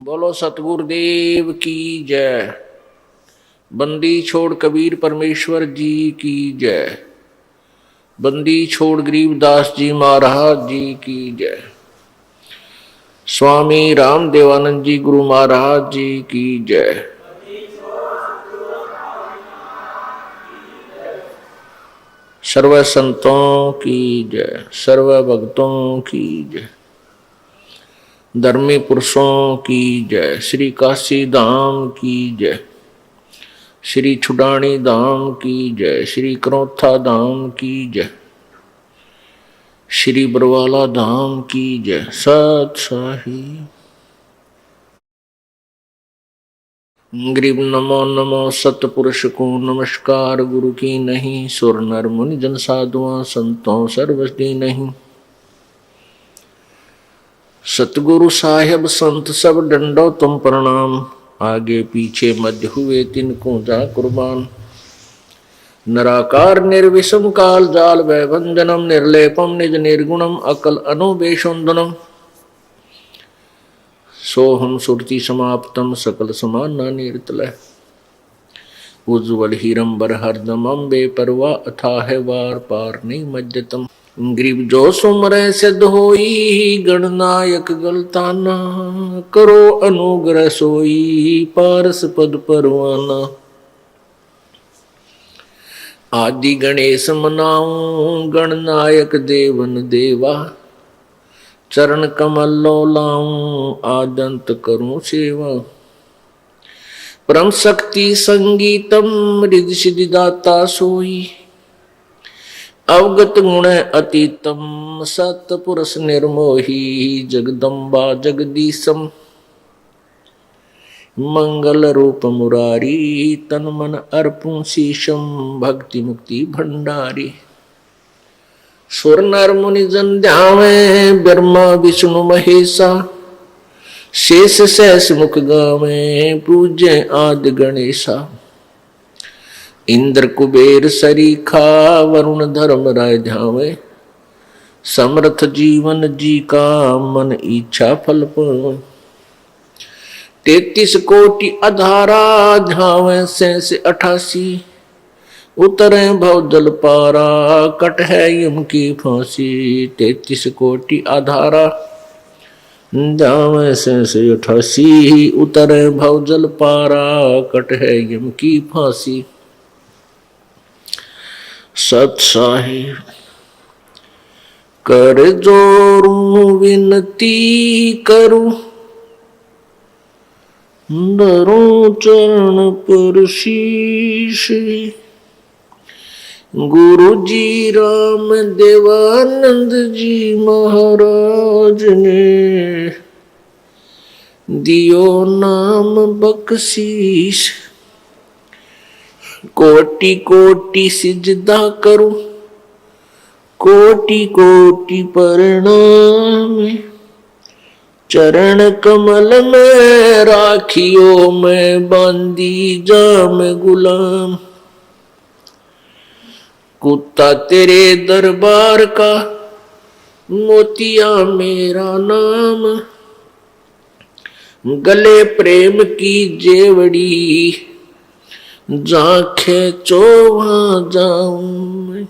बोलो सतगुरुदेव की जय। बंदी छोड़ कबीर परमेश्वर जी की जय। बंदी छोड़ गरीबदास जी महाराज जी की जय। स्वामी राम देवानंद जी गुरु महाराज जी की जय। सर्व संतों की जय, सर्व भक्तों की जय, धर्मी पुरुषों की जय, श्री काशी धाम की जय, श्री छुडानी धाम की जय, श्री करौथा धाम की जय, श्री बरवाला धाम की जय। सत साहिब गरीब नमो नमो सतपुरुष को नमस्कार। गुरु की नहीं सुर नर मुनि जन साधुआ संतों सर्वस्ती नहीं। सतगुरु साहेब संत सब डंडो तुम प्रणाम। आगे पीछे मध्य हुए तिनको जा कुर्बान। निराकार निर्विषम काल जाल वैभंजनम निर्लेपम निज निर्गुणम अकल अनुबेशोन्दनम। सोहम सुरति समाप्तम सकल समाना निर्तलय। उज्ज्वल हीरंबर हरदम अम्बे परवा अथाह वार पार नहीं मज्जतम। ग्रीब जो सुमरे सिद्ध होई गणनायक गलताना। करो अनुग्रह सोई पारस पद परवाना। आदि गणेश मनाऊं गणनायक देवन देवा। चरण कमल लो लाऊं आदंत करूं सेवा। परम शक्ति संगीतम रिद्धि सिद्धि दाता सोई। अवगत गुण अतीतम सतपुरुष निर्मोही। जगदम्बा जगदीशम मंगल रूप मुरारी। तन मन अर्पुं शीशम भक्ति मुक्ति भंडारी। सुर नर मुनि जन ध्यावे ब्रह्मा विष्णु महेशा। शेष सहस मुख गावे पूज्य आदि गणेशा। इंद्र कुबेर सरीखा वरुण धर्म राय ध्यावे। समर्थ जीवन जी का मन इच्छा फल पावे। 33 कोटि अधारा ध्यावे शेष 88। उतरे भव जल पारा कट है यम की फांसी। 33 कोटि आधारा ध्यावे शेष 88। उतरे भव जल पारा कट है यम की फांसी। सत साहिब कर जोरू विनती करूं। धरूं चरण पर शीश। गुरु जी राम देवानंद जी महाराज ने दियो नाम बख्शीश। कोटि कोटि सिजदा करूं कोटि कोटि प्रणाम। चरण कमल में राखियो मैं बांदी जाम गुलाम। कुत्ता तेरे दरबार का मोतिया मेरा नाम। गले प्रेम की जेवड़ी जांखे चो वहां जाऊं।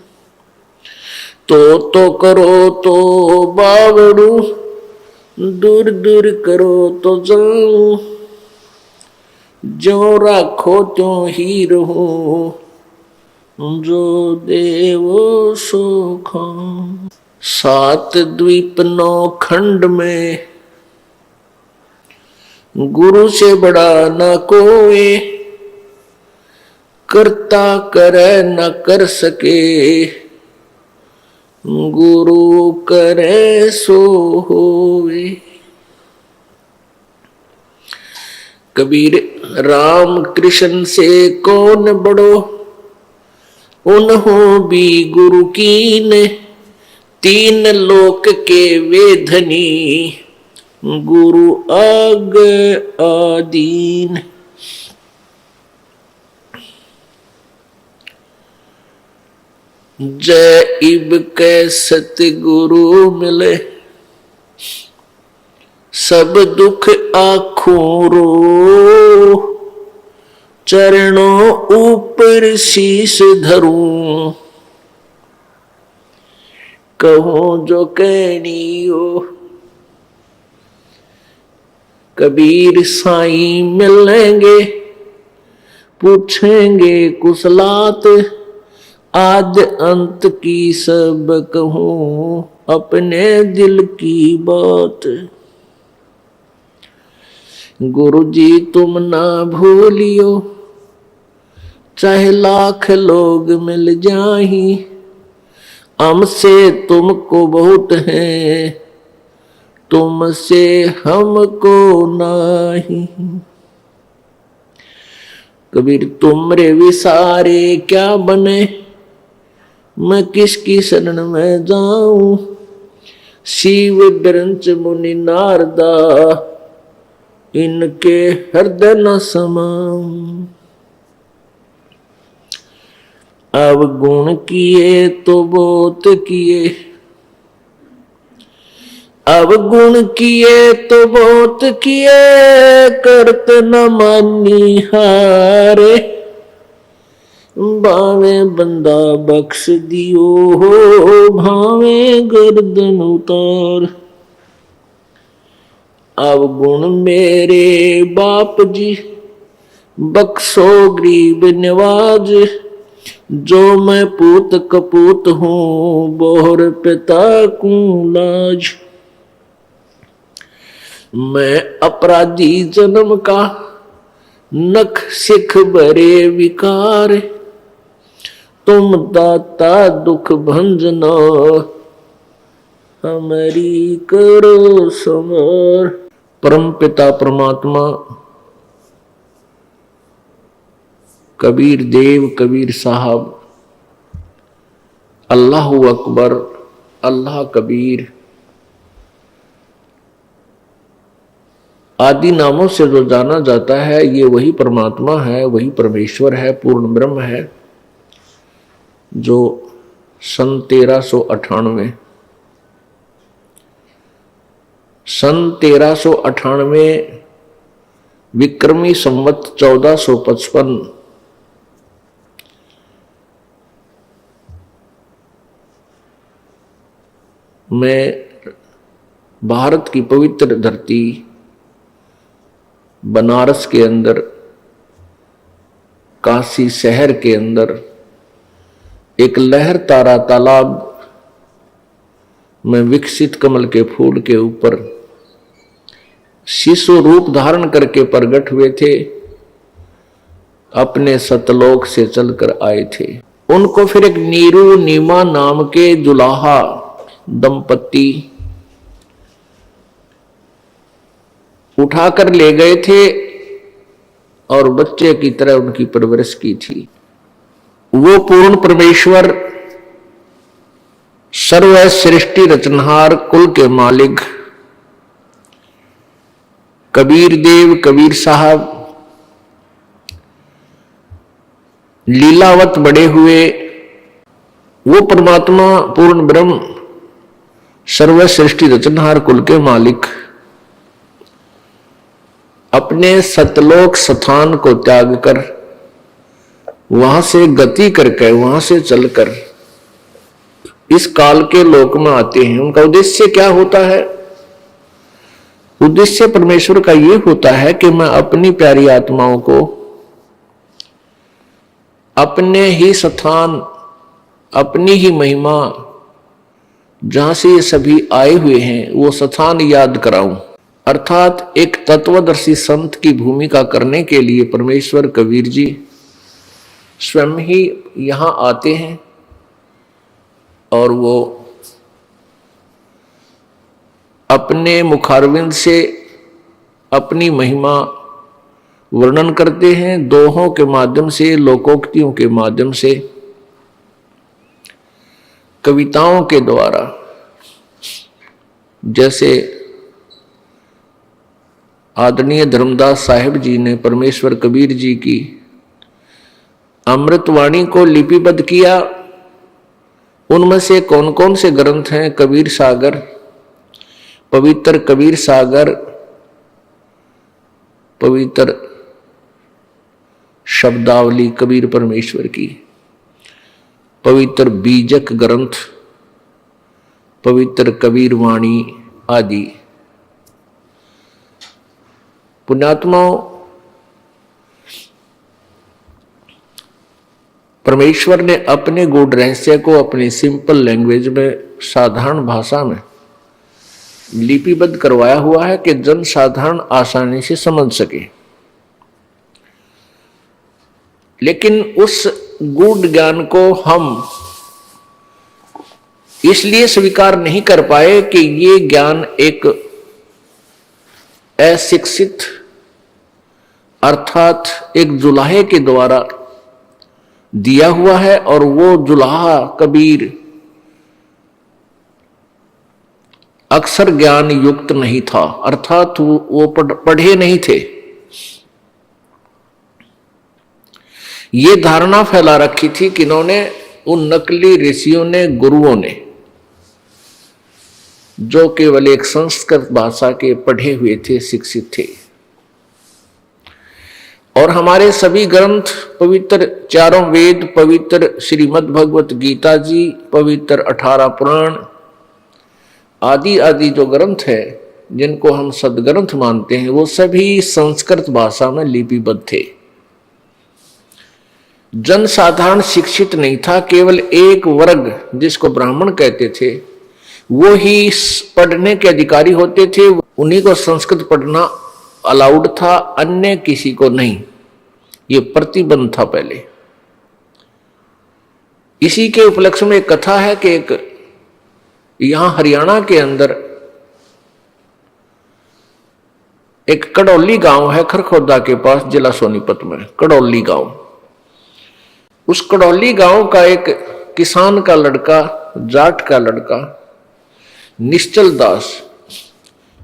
तो करो तो बावड़ू दूर दूर करो तो जाऊं। जो राखो त्यों ही रहूं जो देवो सो खाऊं। 7 द्वीप 9 खंड में गुरु से बड़ा न कोई। करता करे न कर सके गुरु करे सो होवे। कबीर राम कृष्ण से कौन बड़ो। उन्हों भी गुरु कीन 3 लोक के वे धनी। गुरु आग आदीन। जय इब के सतगुरु मिले। सब दुख आँखों रो, चरणों ऊपर शीश धरूं, कहूं जो कहनी हो। कबीर साईं मिलेंगे, पूछेंगे कुशलात, आद अंत की सब कहूं, अपने दिल की बात। गुरु जी तुम ना भूलियो, चाहे लाख लोग मिल जाही, हमसे तुमको बहुत है, तुमसे हमको नहीं। कबीर तुमरे विसारे क्या बने, मैं किसकी शरण में जाऊं, शिव बिरंच मुनि नारदा, इनके हृदय न समाऊं। अब गुण किए तो बहुत किए, अब गुण किए तो बहुत किए, करत न मानी हारे, बावे बंदा बख्श दियो हो, भावे गर्दन उतार। अब गुण मेरे बाप जी, बख्शो गरीब नवाज, जो मैं पूत कपूत हूँ, बोहर पिता को लाज। मैं अपराधी जन्म का, नख सिख भरे विकार, तुम दाता दुख भंजना, हमारी करो संवार। परम पिता परमात्मा कबीर देव कबीर साहब, अल्लाह अकबर, अल्लाह कबीर आदि नामों से जो जाना जाता है, ये वही परमात्मा है, वही परमेश्वर है, पूर्ण ब्रह्म है, जो सन 1398 विक्रमी संवत 1455 में भारत की पवित्र धरती बनारस के अंदर, काशी शहर के अंदर, एक लहर तारा तालाब में विकसित कमल के फूल के ऊपर शिशु रूप धारण करके प्रकट हुए थे, अपने सतलोक से चलकर आए थे। उनको फिर एक नीरू नीमा नाम के दुल्हा दंपति उठाकर ले गए थे और बच्चे की तरह उनकी परवरिश की थी। वो पूर्ण परमेश्वर, सर्व सृष्टि रचनहार, कुल के मालिक कबीर देव कबीर साहब लीलावत बड़े हुए। वो परमात्मा पूर्ण ब्रह्म, सर्व सृष्टि रचनहार, कुल के मालिक अपने सतलोक स्थान को त्याग कर, वहां से गति करके, वहां से चलकर इस काल के लोक में आते हैं। उनका उद्देश्य क्या होता है? उद्देश्य परमेश्वर का ये होता है कि मैं अपनी प्यारी आत्माओं को अपने ही स्थान, अपनी ही महिमा, जहां से ये सभी आए हुए हैं, वो स्थान याद कराऊं। अर्थात एक तत्वदर्शी संत की भूमिका करने के लिए परमेश्वर कबीर जी स्वयं ही यहां आते हैं और वो अपने मुखारविंद से अपनी महिमा वर्णन करते हैं, दोहों के माध्यम से, लोकोक्तियों के माध्यम से, कविताओं के द्वारा। जैसे आदरणीय धर्मदास साहिब जी ने परमेश्वर कबीर जी की अमृतवाणी को लिपिबद्ध किया। उनमें से कौन कौन से ग्रंथ हैं? कबीर सागर, पवित्र कबीर सागर, पवित्र शब्दावली कबीर परमेश्वर की, पवित्र बीजक ग्रंथ, पवित्र कबीर वाणी आदि। पुण्यात्माओं, परमेश्वर ने अपने गूढ़ रहस्य को अपनी सिंपल लैंग्वेज में, साधारण भाषा में लिपिबद्ध करवाया हुआ है कि जन साधारण आसानी से समझ सके। लेकिन उस गूढ़ ज्ञान को हम इसलिए स्वीकार नहीं कर पाए कि ये ज्ञान एक अशिक्षित अर्थात एक जुलाहे के द्वारा दिया हुआ है, और वो जुलाहा कबीर अक्षर ज्ञान युक्त नहीं था, अर्थात वो पढ़े नहीं थे। ये धारणा फैला रखी थी कि इन्होंने, उन नकली ऋषियों ने, गुरुओं ने, जो केवल एक संस्कृत भाषा के पढ़े हुए थे, शिक्षित थे। और हमारे सभी ग्रंथ, पवित्र चारों वेद, पवित्र श्रीमद् भगवत गीता जी, पवित्र 18 पुराण आदि आदि जो ग्रंथ है, जिनको हम सदग्रंथ मानते हैं, वो सभी संस्कृत भाषा में लिपिबद्ध थे। जन साधारण शिक्षित नहीं था, केवल एक वर्ग जिसको ब्राह्मण कहते थे वो ही पढ़ने के अधिकारी होते थे, उन्हीं को संस्कृत पढ़ना अलाउड था, अन्य किसी को नहीं। ये प्रतिबंध था पहले। इसी के उपलक्ष्य में एक कथा है कि एक यहां हरियाणा के अंदर एक कड़ौली गांव है, खरखोदा के पास, जिला सोनीपत में कड़ौली गांव। उस कड़ौली गांव का एक किसान का लड़का, जाट का लड़का, निश्चल दास,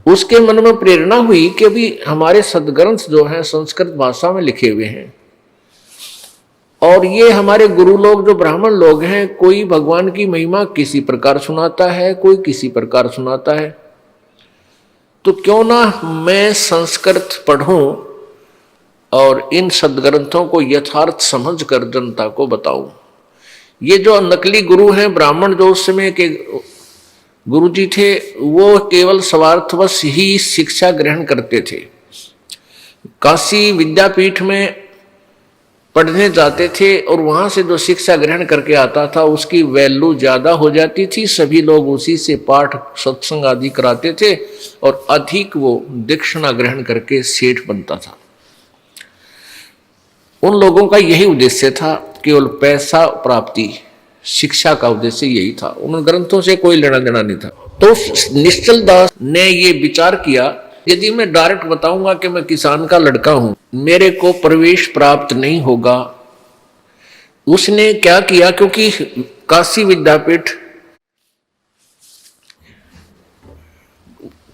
उसके मन में प्रेरणा हुई कि अभी हमारे सदग्रंथ जो हैं संस्कृत भाषा में लिखे हुए हैं, और ये हमारे गुरु लोग जो ब्राह्मण लोग हैं, कोई भगवान की महिमा किसी प्रकार सुनाता है, कोई किसी प्रकार सुनाता है, तो क्यों ना मैं संस्कृत पढ़ूं और इन सदग्रंथों को यथार्थ समझकर जनता को बताऊं। ये जो नकली गुरु हैं, ब्राह्मण जो उस समय के गुरु जी थे, वो केवल स्वार्थवश ही शिक्षा ग्रहण करते थे। काशी विद्यापीठ में पढ़ने जाते थे और वहां से जो शिक्षा ग्रहण करके आता था उसकी वैल्यू ज्यादा हो जाती थी, सभी लोग उसी से पाठ सत्संग आदि कराते थे और अधिक वो दीक्षिणा ग्रहण करके सेठ बनता था। उन लोगों का यही उद्देश्य था, केवल पैसा प्राप्ति, शिक्षा का उद्देश्य यही था, उन ग्रंथों से कोई लेना देना नहीं था। तो निश्चल दास ने ये विचार किया, यदि मैं डायरेक्ट बताऊंगा कि मैं किसान का लड़का हूं, मेरे को प्रवेश प्राप्त नहीं होगा। उसने क्या किया, क्योंकि काशी विद्यापीठ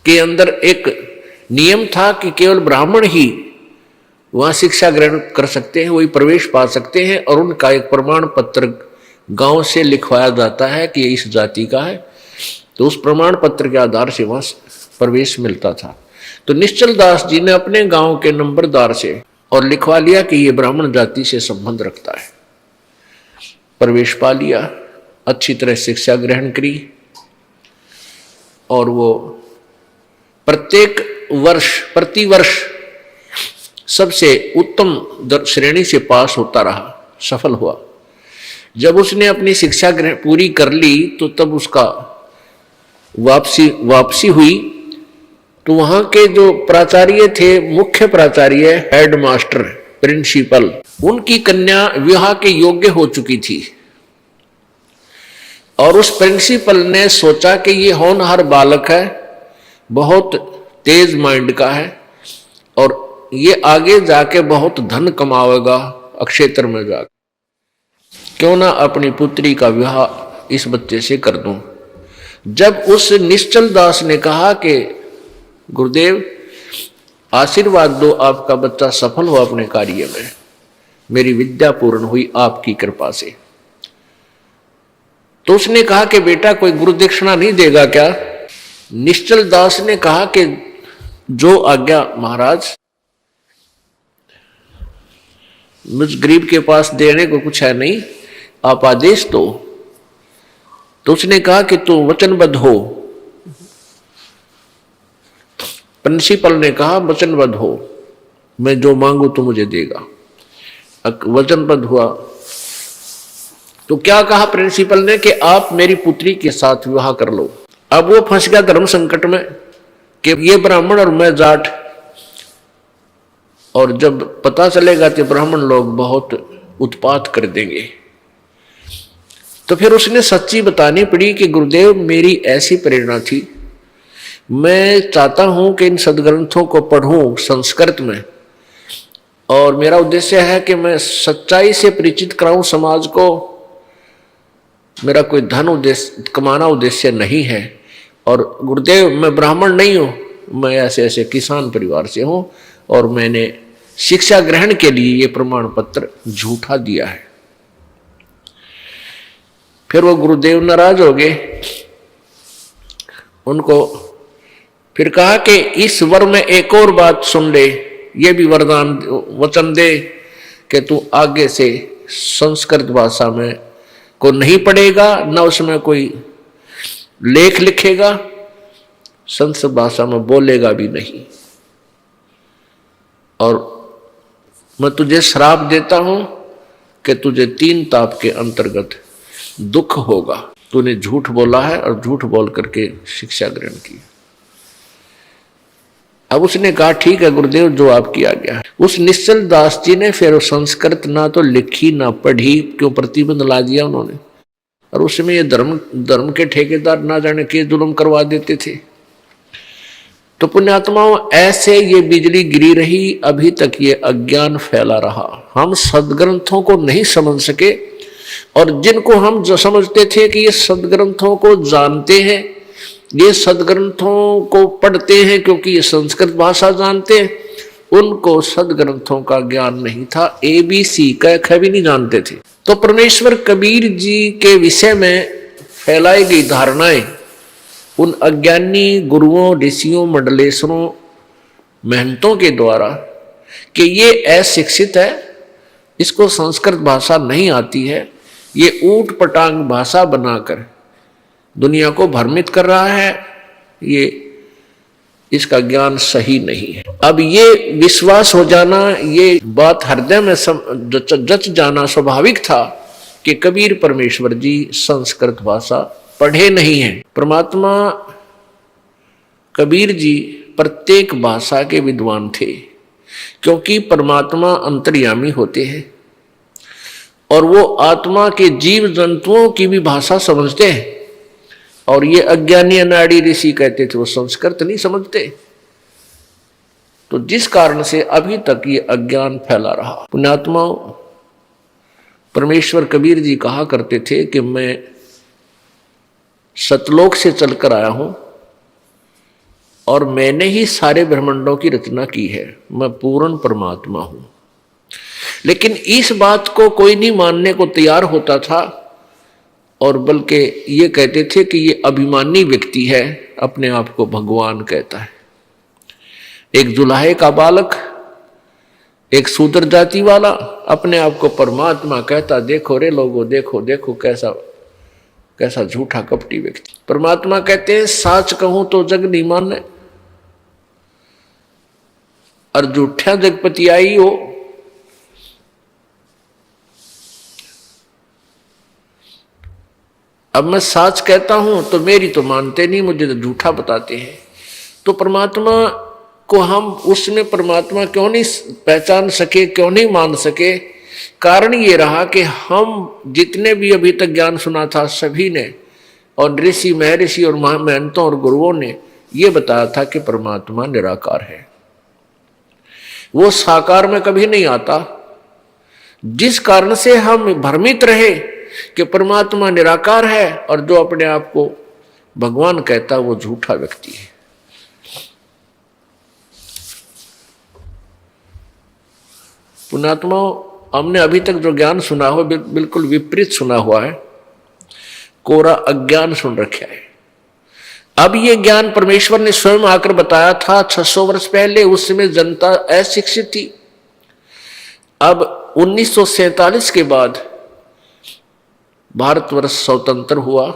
के अंदर एक नियम था कि केवल ब्राह्मण ही वहां शिक्षा ग्रहण कर सकते हैं, वही प्रवेश पा सकते हैं, और उनका एक प्रमाण पत्र गांव से लिखवाया जाता है कि इस जाति का है, तो उस प्रमाण पत्र के आधार से वहां प्रवेश मिलता था। तो निश्चल दास जी ने अपने गांव के नंबरदार से और लिखवा लिया कि ये ब्राह्मण जाति से संबंध रखता है, प्रवेश पा लिया, अच्छी तरह शिक्षा ग्रहण करी, और वो प्रतिवर्ष सबसे उत्तम श्रेणी से पास होता रहा, सफल हुआ। जब उसने अपनी शिक्षा पूरी कर ली तो तब उसका वापसी हुई, तो वहां के जो प्राचार्य थे, मुख्य प्राचार्य, हेड मास्टर, प्रिंसिपल, उनकी कन्या विवाह के योग्य हो चुकी थी, और उस प्रिंसिपल ने सोचा कि ये होनहार बालक है, बहुत तेज माइंड का है, और ये आगे जाके बहुत धन कमाएगा अक्षेत्र में जाकर, क्यों ना अपनी पुत्री का विवाह इस बच्चे से कर दूं। जब उस निश्चल दास ने कहा कि गुरुदेव आशीर्वाद दो, आपका बच्चा सफल हो अपने कार्य में, मेरी विद्या पूर्ण हुई आपकी कृपा से, तो उसने कहा कि बेटा कोई गुरु दक्षिणा नहीं देगा क्या? निश्चल दास ने कहा कि जो आज्ञा महाराज, मुझ गरीब के पास देने को कुछ है नहीं, आप आदेश दो। तो उसने कहा कि तू वचनबद्ध हो। प्रिंसिपल ने कहा वचनबद्ध हो, मैं जो मांगू तो मुझे देगा। वचनबद्ध हुआ तो क्या कहा प्रिंसिपल ने कि आप मेरी पुत्री के साथ विवाह कर लो। अब वो फंस गया धर्म संकट में कि ये ब्राह्मण और मैं जाट, और जब पता चलेगा कि ब्राह्मण लोग बहुत उत्पात कर देंगे। तो फिर उसने सच्ची बतानी पड़ी कि गुरुदेव मेरी ऐसी प्रेरणा थी, मैं चाहता हूं कि इन सदग्रंथों को पढ़ूं संस्कृत में, और मेरा उद्देश्य है कि मैं सच्चाई से परिचित कराऊं समाज को। मेरा कोई धन उद्देश्य कमाना उद्देश्य नहीं है। और गुरुदेव मैं ब्राह्मण नहीं हूं, मैं ऐसे ऐसे किसान परिवार से हूं, और मैंने शिक्षा ग्रहण के लिए ये प्रमाण पत्र झूठा दिया है। फिर वो गुरुदेव नाराज हो गए। उनको फिर कहा कि इस वर में एक और बात सुन ले, ये भी वरदान वचन दे कि तू आगे से संस्कृत भाषा में को नहीं पढ़ेगा, न उसमें कोई लेख लिखेगा, संस्कृत भाषा में बोलेगा भी नहीं। और मैं तुझे श्राप देता हूं कि तुझे 3 ताप के अंतर्गत दुख होगा। तूने झूठ बोला है और झूठ बोल करके शिक्षा ग्रहण की। अब उसने कहा ठीक है गुरुदेव, जो आपकी आज्ञा है। उस निश्चल दास जी ने फिर संस्कृत ना तो लिखी ना पढ़ी, क्यों प्रतिबंध ला दिया उन्होंने। और उसमें ये धर्म के ठेकेदार ना जाने के जुल्म करवा देते थे। तो पुण्यात्माओं, ऐसे ये बिजली गिरी रही, अभी तक ये अज्ञान फैला रहा। हम सदग्रंथों को नहीं समझ सके, और जिनको हम जो समझते थे कि ये सदग्रंथों को जानते हैं, ये सदग्रंथों को पढ़ते हैं क्योंकि ये संस्कृत भाषा जानते हैं, उनको सदग्रंथों का ज्ञान नहीं था। ABC क ख भी नहीं जानते थे। तो परमेश्वर कबीर जी के विषय में फैलाई गई धारणाएं उन अज्ञानी गुरुओं, ऋषियों, मंडलेश्वरों, महंतों के द्वारा कि ये अशिक्षित है, इसको संस्कृत भाषा नहीं आती है, ये ऊट पटांग भाषा बनाकर दुनिया को भ्रमित कर रहा है, ये इसका ज्ञान सही नहीं है। अब ये विश्वास हो जाना, ये बात हृदय में जच जाना स्वाभाविक था कि कबीर परमेश्वर जी संस्कृत भाषा पढ़े नहीं हैं। परमात्मा कबीर जी प्रत्येक भाषा के विद्वान थे, क्योंकि परमात्मा अंतर्यामी होते हैं और वो आत्मा के जीव जंतुओं की भी भाषा समझते हैं। और ये अज्ञानी अनाड़ी ऋषि कहते थे वो संस्कृत नहीं समझते। तो जिस कारण से अभी तक ये अज्ञान फैला रहा। पुण्यात्माओं, परमेश्वर कबीर जी कहा करते थे कि मैं सतलोक से चलकर आया हूं और मैंने ही सारे ब्रह्मांडों की रचना की है, मैं पूर्ण परमात्मा हूं। लेकिन इस बात को कोई नहीं मानने को तैयार होता था, और बल्कि ये कहते थे कि ये अभिमानी व्यक्ति है, अपने आप को भगवान कहता है। एक जुलाहे का बालक, एक शूद्र जाति वाला अपने आप को परमात्मा कहता। देखो रे लोगों, देखो देखो कैसा कैसा झूठा कपटी व्यक्ति। परमात्मा कहते हैं साच कहूं तो जग नहीं माने, और झूठा जगपति आई हो। अब मैं साच कहता हूं तो मेरी तो मानते नहीं, मुझे तो झूठा बताते हैं। तो परमात्मा को हम उसमें परमात्मा क्यों नहीं पहचान सके, क्यों नहीं मान सके? कारण ये रहा कि हम जितने भी अभी तक ज्ञान सुना था सभी ने, और ऋषि महर्षि और महंतों और गुरुओं ने ये बताया था कि परमात्मा निराकार है, वो साकार में कभी नहीं आता। जिस कारण से हम भ्रमित रहे कि परमात्मा निराकार है और जो अपने आप को भगवान कहता वो झूठा व्यक्ति है। पुण्यात्माओं, हमने अभी तक जो ज्ञान सुना हो बिल्कुल विपरीत सुना हुआ है, कोरा अज्ञान सुन रखा है। अब ये ज्ञान परमेश्वर ने स्वयं आकर बताया था 600 वर्ष पहले। उस समय जनता अशिक्षित थी। अब 1947 के बाद भारतवर्ष स्वतंत्र हुआ,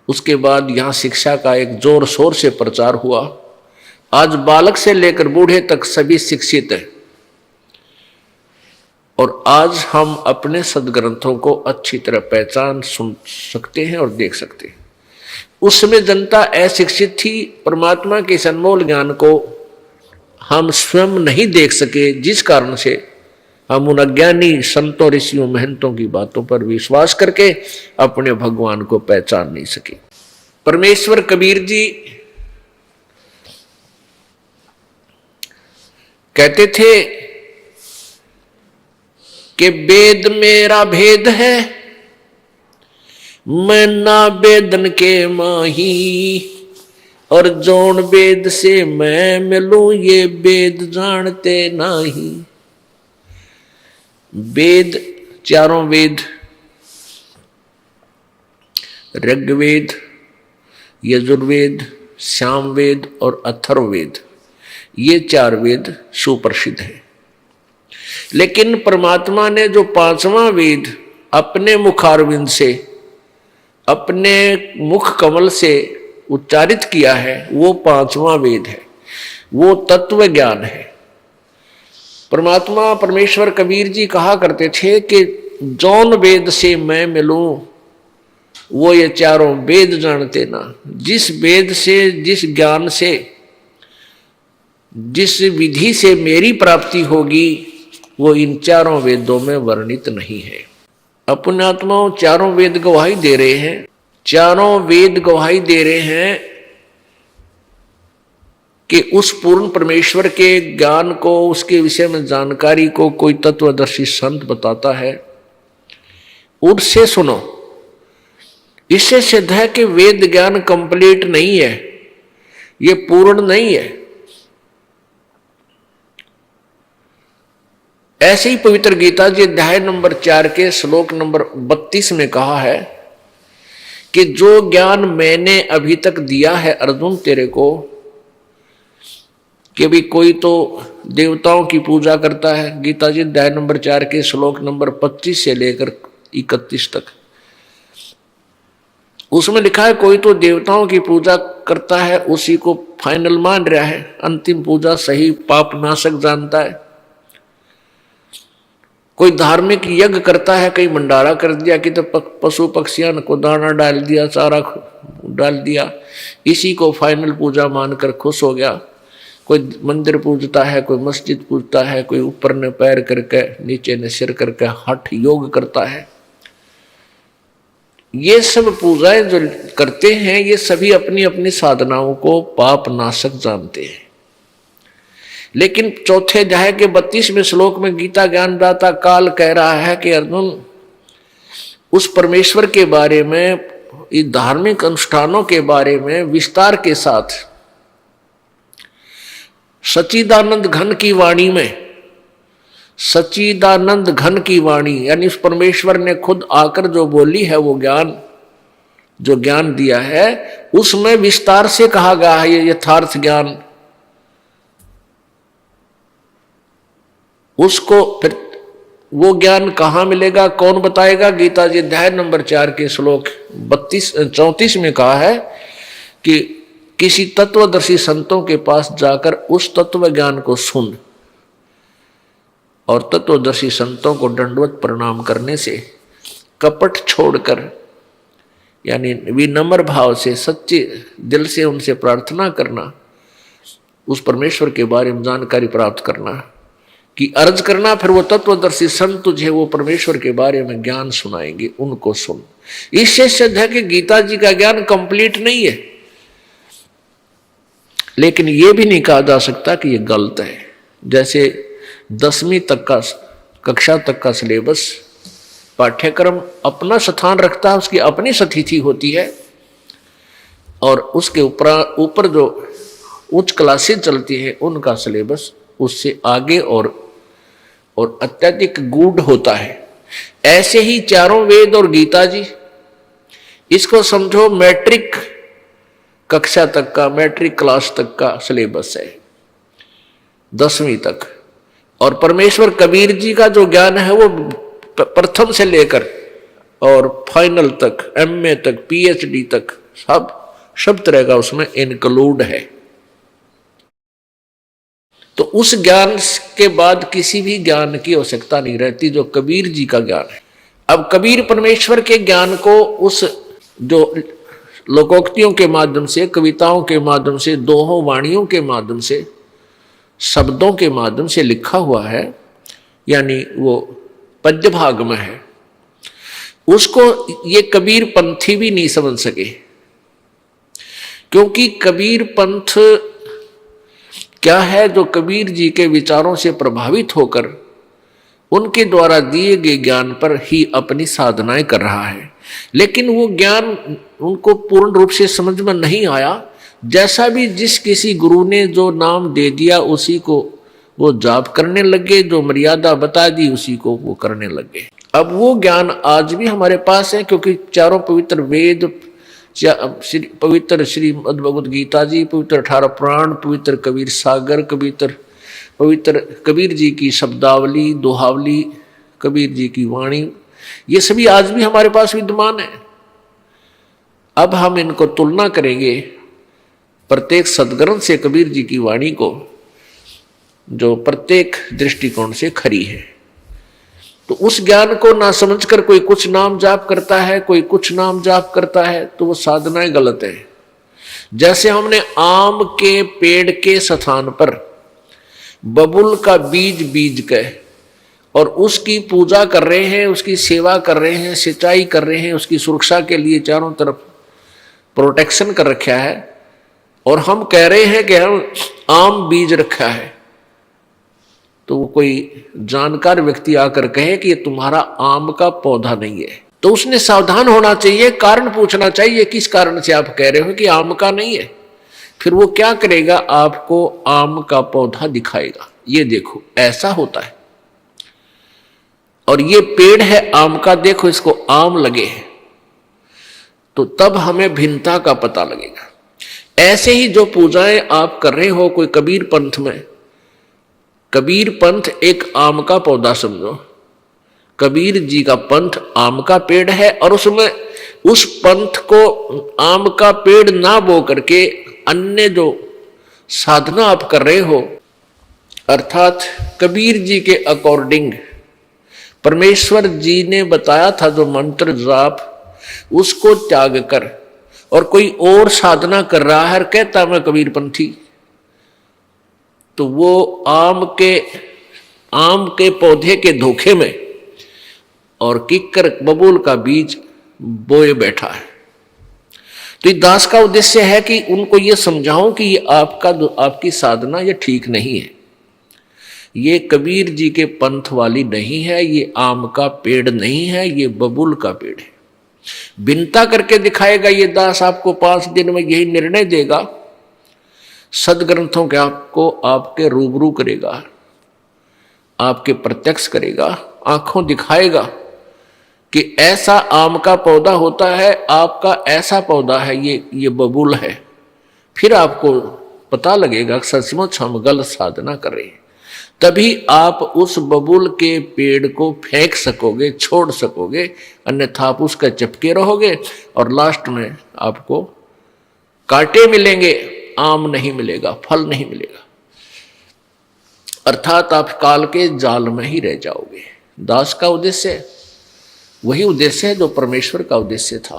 उसके बाद यहां शिक्षा का एक जोर शोर से प्रचार हुआ। आज बालक से लेकर बूढ़े तक सभी शिक्षित हैं और आज हम अपने सदग्रंथों को अच्छी तरह पहचान सुन सकते हैं और देख सकते हैं। उस समय जनता अशिक्षित थी। परमात्मा के इस अनमोल ज्ञान को हम स्वयं नहीं देख सके, जिस कारण से हम उन अज्ञानी संतों, ऋषियों, महंतों की बातों पर विश्वास करके अपने भगवान को पहचान नहीं सके। परमेश्वर कबीर जी कहते थे कि वेद मेरा भेद है, मैं ना वेदन के माही, और जौन वेद से मैं मिलूं ये वेद जानते नाही। वेद, चारों वेद, ऋग्वेद, यजुर्वेद, सामवेद और अथर्ववेद, ये 4 वेद सुप्रसिद्ध है। लेकिन परमात्मा ने जो 5वां वेद अपने मुखारविंद से, अपने मुख कमल से उच्चारित किया है, वो 5वां वेद है, वो तत्व ज्ञान है। परमात्मा परमेश्वर कबीर जी कहा करते थे कि जौन वेद से मैं मिलूं वो ये 4 वेद जानते ना। जिस वेद से, जिस ज्ञान से, जिस विधि से मेरी प्राप्ति होगी वो इन 4 वेदों में वर्णित नहीं है। अपने आत्माओं 4 वेद गवाही दे रहे हैं, 4 वेद गवाही दे रहे हैं कि उस पूर्ण परमेश्वर के ज्ञान को, उसके विषय में जानकारी को कोई तत्वदर्शी संत बताता है, उससे सुनो। इससे सिद्ध है कि वेद ज्ञान कंप्लीट नहीं है, ये पूर्ण नहीं है। ऐसे ही पवित्र गीता जी अध्याय नंबर 4 के श्लोक नंबर 32 में कहा है कि जो ज्ञान मैंने अभी तक दिया है अर्जुन तेरे को, कि भी कोई तो देवताओं की पूजा करता है, गीता जी अध्याय नंबर 4 के श्लोक नंबर 25 से लेकर 31 तक उसमें लिखा है कोई तो देवताओं की पूजा करता है, उसी को फाइनल मान रहा है, अंतिम पूजा सही पाप नाशक जानता है। कोई धार्मिक यज्ञ करता है, कहीं भंडारा कर दिया, कि तो पशु पक्षियों को दाना डाल दिया, चारा डाल दिया, इसी को फाइनल पूजा मानकर खुश हो गया। कोई मंदिर पूजता है, कोई मस्जिद पूजता है, कोई ऊपर ने पैर करके नीचे ने सिर करके हठ योग करता है। ये सब पूजाएं जो करते हैं ये सभी अपनी अपनी साधनाओं को पाप नाशक जानते हैं। लेकिन चौथे अध्याय के 32वें श्लोक में गीता ज्ञानदाता काल कह रहा है कि अर्जुन, उस परमेश्वर के बारे में, इस धार्मिक अनुष्ठानों के बारे में विस्तार के साथ सच्चिदानंद घन की वाणी में, सच्चिदानंद घन की वाणी यानी उस परमेश्वर ने खुद आकर जो बोली है, वो ज्ञान, जो ज्ञान दिया है उसमें विस्तार से कहा गया है ये यथार्थ ज्ञान। उसको फिर वो ज्ञान कहाँ मिलेगा, कौन बताएगा? गीता जी अध्याय नंबर 4 के श्लोक 34 में कहा है कि किसी तत्वदर्शी संतों के पास जाकर उस तत्व ज्ञान को सुन, और तत्वदर्शी संतों को दंडवत प्रणाम करने से, कपट छोड़कर यानी विनम्र भाव से, सच्चे दिल से उनसे प्रार्थना करना, उस परमेश्वर के बारे में जानकारी प्राप्त करना, कि अर्ज करना, फिर वो तत्वदर्शी संत तुझे वो परमेश्वर के बारे में ज्ञान सुनाएंगे, उनको सुन। इससे सिद्ध है कि गीता जी का ज्ञान कंप्लीट नहीं है, लेकिन ये भी नहीं कहा जा सकता कि ये गलत है। जैसे 10वीं तक का कक्षा तक का सिलेबस पाठ्यक्रम अपना स्थान रखता है, उसकी अपनी स्थिति होती है, और उसके ऊपर जो उच्च क्लासेज चलती है उनका सिलेबस उससे आगे और अत्यधिक गूढ़ होता है। ऐसे ही 4 वेद और गीता जी, इसको समझो मैट्रिक कक्षा तक का, मैट्रिक क्लास तक का सिलेबस है, 10वीं तक। और परमेश्वर कबीर जी का जो ज्ञान है वो प्रथम से लेकर और फाइनल तक, एमए तक, पीएचडी तक सब तरह का उसमें इंक्लूड है। तो उस ज्ञान के बाद किसी भी ज्ञान की आवश्यकता नहीं रहती जो कबीर जी का ज्ञान है। अब कबीर परमेश्वर के ज्ञान को उस जो लोकोक्तियों के माध्यम से, कविताओं के माध्यम से, दोहों वाणियों के माध्यम से, शब्दों के माध्यम से लिखा हुआ है, यानी वो पद्य भाग में है, उसको ये कबीर पंथी भी नहीं समझ सके। क्योंकि कबीर पंथ क्या है? जो कबीर जी के विचारों से प्रभावित होकर उनके द्वारा दिए गए ज्ञान पर ही अपनी साधनाएं कर रहा है, लेकिन वो ज्ञान उनको पूर्ण रूप से समझ में नहीं आया। जैसा भी जिस किसी गुरु ने जो नाम दे दिया उसी को वो जाप करने लगे, जो मर्यादा बता दी उसी को वो करने लगे। अब वो ज्ञान आज भी हमारे पास है, क्योंकि चारों पवित्र वेद, पवित्र श्रीमद् भगवद गीता जी, पवित्र 18 पुराण, पवित्र कबीर सागर, पवित्र कबीर जी की शब्दावली, दोहावली, कबीर जी की वाणी, ये सभी आज भी हमारे पास विद्यमान है। अब हम इनको तुलना करेंगे प्रत्येक सदग्रंथ से कबीर जी की वाणी को, जो प्रत्येक दृष्टिकोण से खरी है। तो उस ज्ञान को ना समझकर कोई कुछ नाम जाप करता है, कोई कुछ नाम जाप करता है, तो वो साधनाएं गलत है। जैसे हमने आम के पेड़ के स्थान पर बबुल का बीज बीज के और उसकी पूजा कर रहे हैं, उसकी सेवा कर रहे हैं, सिंचाई कर रहे हैं, उसकी सुरक्षा के लिए चारों तरफ प्रोटेक्शन कर रखा है, और हम कह रहे हैं कि हम आम बीज रखा है, तो वो कोई जानकार व्यक्ति आकर कहे कि ये तुम्हारा आम का पौधा नहीं है, तो उसने सावधान होना चाहिए, कारण पूछना चाहिए किस कारण से आप कह रहे हो कि आम का नहीं है। फिर वो क्या करेगा? आपको आम का पौधा दिखाएगा, ये देखो ऐसा होता है, और ये पेड़ है आम का, देखो इसको आम लगे हैं, तो तब हमें भिन्नता का पता लगेगा। ऐसे ही जो पूजाएं आप कर रहे हो कोई कबीर पंथ में, कबीर पंथ एक आम का पौधा समझो, कबीर जी का पंथ आम का पेड़ है, और उसमें उस पंथ को आम का पेड़ ना बो करके अन्य जो साधना आप कर रहे हो, अर्थात कबीर जी के अकॉर्डिंग परमेश्वर जी ने बताया था जो मंत्र जाप, उसको त्याग कर और कोई और साधना कर रहा है, कहता मैं कबीर पंथी, तो वो आम के पौधे के धोखे में और किक्कर बबूल का बीज बोए बैठा है। तो इस दास का उद्देश्य है कि उनको ये समझाऊं कि ये आपकी साधना ये ठीक नहीं है, ये कबीर जी के पंथ वाली नहीं है, ये आम का पेड़ नहीं है, ये बबूल का पेड़ है। भिन्नता करके दिखाएगा ये दास, आपको 5 दिन में यही निर्णय देगा, सदग्रंथों के आपको आपके रूबरू करेगा, आपके प्रत्यक्ष करेगा, आंखों दिखाएगा कि ऐसा आम का पौधा होता है, आपका ऐसा पौधा है, ये बबूल है। फिर आपको पता लगेगा सचमुच हम गलत साधना कर रहे हैं, तभी आप उस बबूल के पेड़ को फेंक सकोगे, छोड़ सकोगे, अन्यथा आप उसका चिपके रहोगे और लास्ट में आपको कांटे मिलेंगे, आम नहीं मिलेगा, फल नहीं मिलेगा, अर्थात आप काल के जाल में ही रह जाओगे। दास का उद्देश्य वही उद्देश्य है जो परमेश्वर का उद्देश्य था।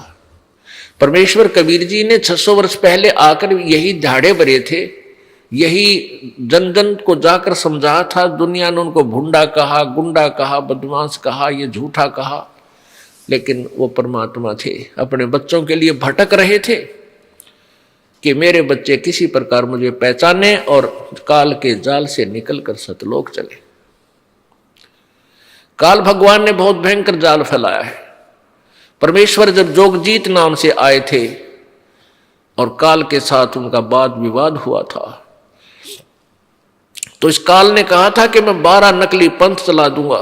परमेश्वर कबीर जी ने 600 वर्ष पहले आकर यही झाड़े भरे थे, यही जन जन को जाकर समझाया था। दुनिया ने उनको भुंडा कहा, गुंडा कहा, बदमाश कहा, ये झूठा कहा, लेकिन वो परमात्मा थे, अपने बच्चों के लिए भटक रहे थे कि मेरे बच्चे किसी प्रकार मुझे पहचाने और काल के जाल से निकलकर सतलोक चले। काल भगवान ने बहुत भयंकर जाल फैलाया है। परमेश्वर जब जोगजीत नाम से आए थे और काल के साथ उनका वाद विवाद हुआ था, तो इस काल ने कहा था कि मैं 12 नकली पंथ चला दूंगा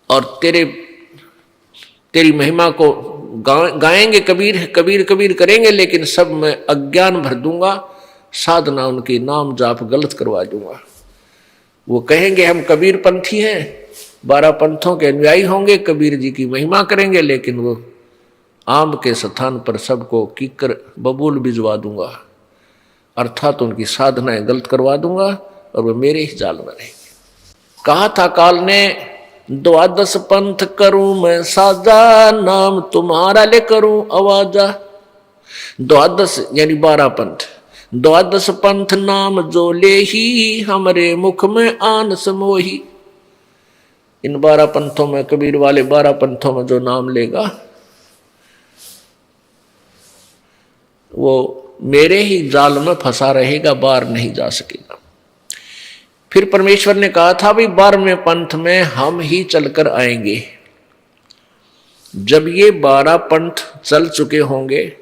और तेरी महिमा को गाएंगे कबीर कबीर कबीर करेंगे, लेकिन सब में अज्ञान भर दूंगा, साधना उनकी नाम जाप गलत करवा दूंगा। वो कहेंगे हम कबीर पंथी हैं, 12 पंथों के अनुयायी होंगे, कबीर जी की महिमा करेंगे, लेकिन वो आम के स्थान पर सबको कीकर बबूल भिजवा दूंगा, अर्थात उनकी साधनाएं गलत करवा दूंगा और वो मेरे ही जाल में रहेंगे। कहा था काल ने, 12 पंथ करूं मैं साजा, नाम तुम्हारा ले करूं आवाजा। 12 यानी 12 पंथ, 12 पंथ नाम जो ले ही, हमरे मुख में आन समोही। इन 12 पंथों में, कबीर वाले 12 पंथों में जो नाम लेगा वो मेरे ही जाल में फंसा रहेगा, बाहर नहीं जा सकेगा। फिर परमेश्वर ने कहा था भाई 12वें पंथ में हम ही चलकर आएंगे। जब ये 12 पंथ चल चुके होंगे,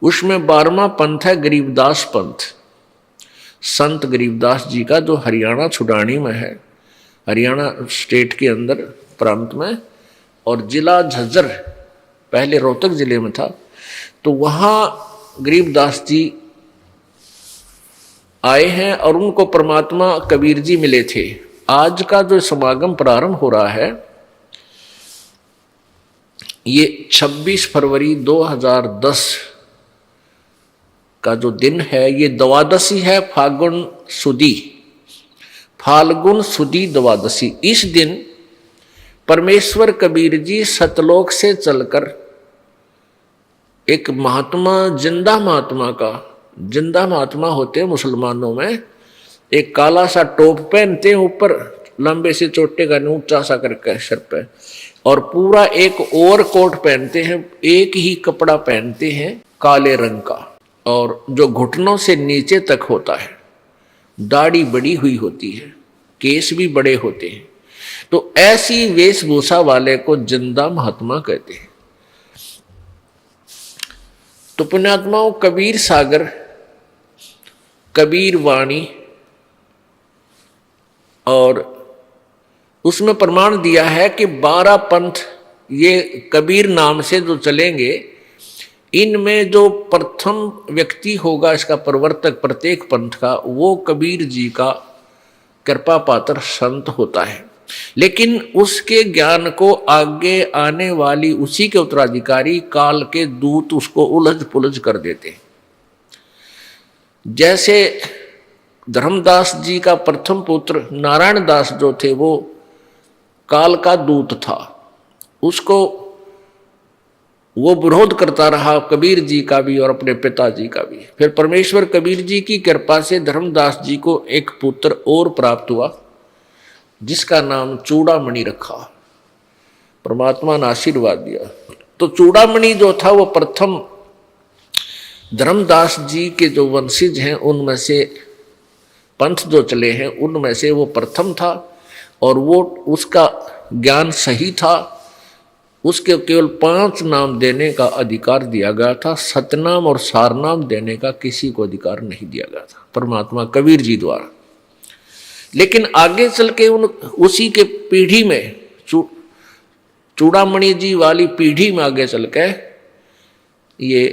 उसमें 12वां पंथ है गरीबदास पंथ, संत गरीबदास जी का, जो हरियाणा छुडानी में है, हरियाणा स्टेट के अंदर प्रांत में, और जिला झज्जर पहले रोहतक जिले में था। तो वहाँ गरीबदास जी आए हैं और उनको परमात्मा कबीर जी मिले थे। आज का जो समागम प्रारंभ हो रहा है, ये 26 फरवरी 2010 का जो दिन है, ये द्वादशी है, फाल्गुन सुदी द्वादशी। इस दिन परमेश्वर कबीर जी सतलोक से चलकर एक महात्मा, जिंदा महात्मा होते हैं मुसलमानों में, एक काला सा टोप पहनते हैं, ऊपर लंबे से चोटे का ऊंचा सा करके सर पे, और पूरा एक ओवर कोट पहनते हैं, एक ही कपड़ा पहनते हैं काले रंग का, और जो घुटनों से नीचे तक होता है, दाढ़ी बड़ी हुई होती है, केस भी बड़े होते हैं। तो ऐसी वेशभूषा वाले को जिंदा महात्मा कहते हैं। तो पुण्यात्माओं, कबीर सागर, कबीर वाणी, और उसमें प्रमाण दिया है कि 12 पंथ ये कबीर नाम से जो चलेंगे, इनमें जो प्रथम व्यक्ति होगा इसका प्रवर्तक प्रत्येक पंथ का, वो कबीर जी का कृपा पात्र संत होता है। लेकिन उसके ज्ञान को आगे आने वाली उसी के उत्तराधिकारी काल के दूत उसको उलझ पुलझ कर देते। जैसे धर्मदास जी का प्रथम पुत्र नारायण दास जो थे, वो काल का दूत था, उसको वो विरोध करता रहा, कबीर जी का भी और अपने पिताजी का भी। फिर परमेश्वर कबीर जी की कृपा से धर्मदास जी को एक पुत्र और प्राप्त हुआ, जिसका नाम चूड़ामणि रखा। परमात्मा ने आशीर्वाद दिया। तो चूड़ामणि जो था वो प्रथम धर्मदास जी के जो वंशज हैं, उनमें से पंथ जो चले हैं, उनमें से वो प्रथम था, और वो उसका ज्ञान सही था। उसके केवल 5 नाम देने का अधिकार दिया गया था, सतनाम और सारनाम देने का किसी को अधिकार नहीं दिया गया था, परमात्मा कबीर जी द्वारा। लेकिन आगे चल के उसी के पीढ़ी में, चूड़ामणि जी वाली पीढ़ी में आगे चल के ये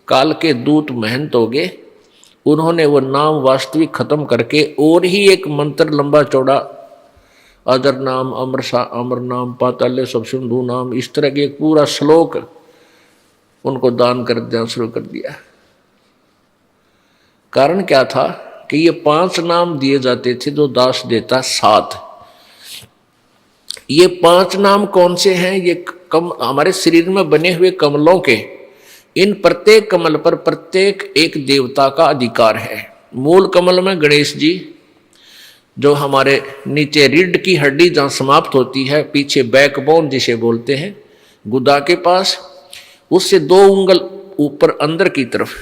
काल के दूत महंत हो गए। उन्होंने वो नाम वास्तविक खत्म करके और ही एक मंत्र लंबा चौड़ा, अदर नाम, अमर नाम, पाताल्य सब सिंधु नाम, इस तरह के एक पूरा श्लोक उनको दान कर देना शुरू कर दिया। कारण क्या था कि ये 5 नाम दिए जाते थे, जो दास देता 7। ये 5 नाम कौन से हैं? ये हमारे शरीर में बने हुए कमलों के, इन प्रत्येक कमल पर प्रत्येक एक देवता का अधिकार है। मूल कमल में गणेश जी, जो हमारे नीचे रीढ़ की हड्डी जहाँ समाप्त होती है, पीछे बैकबोन जिसे बोलते हैं, गुदा के पास, उससे 2 उंगल ऊपर अंदर की तरफ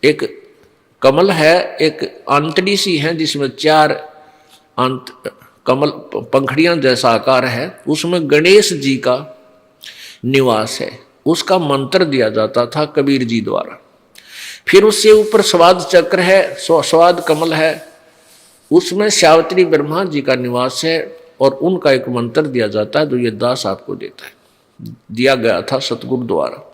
एक कमल है, एक आंतड़ी सी है जिसमें 4 कमल पंखड़ियां जैसा आकार है, उसमें गणेश जी का निवास है। उसका मंत्र दिया जाता था कबीर जी द्वारा। फिर उससे ऊपर स्वाद चक्र है, स्वाद कमल है, उसमें सावित्री ब्रह्मा जी का निवास है, और उनका एक मंत्र दिया जाता है जो ये दास आपको देता है। दिया गया था सतगुरु द्वारा।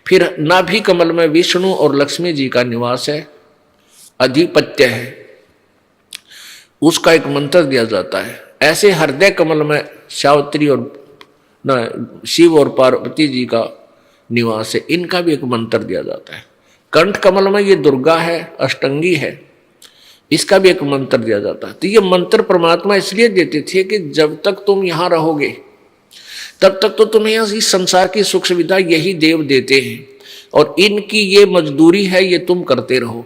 फिर नाभि कमल में विष्णु और लक्ष्मी जी का निवास है, अधिपत्य है, उसका एक मंत्र दिया जाता है। ऐसे हृदय कमल में सावित्री और शिव और पार्वती जी का निवास है, इनका भी एक मंत्र दिया जाता है। कंठ कमल में ये दुर्गा है, अष्टंगी है, इसका भी एक मंत्र दिया जाता है। तो ये मंत्र परमात्मा इसलिए देते थे कि जब तक तुम यहां रहोगे तब तक तो तुम्हें इस संसार की सुख सुविधा यही देव देते हैं और इनकी ये मजदूरी है, ये तुम करते रहो।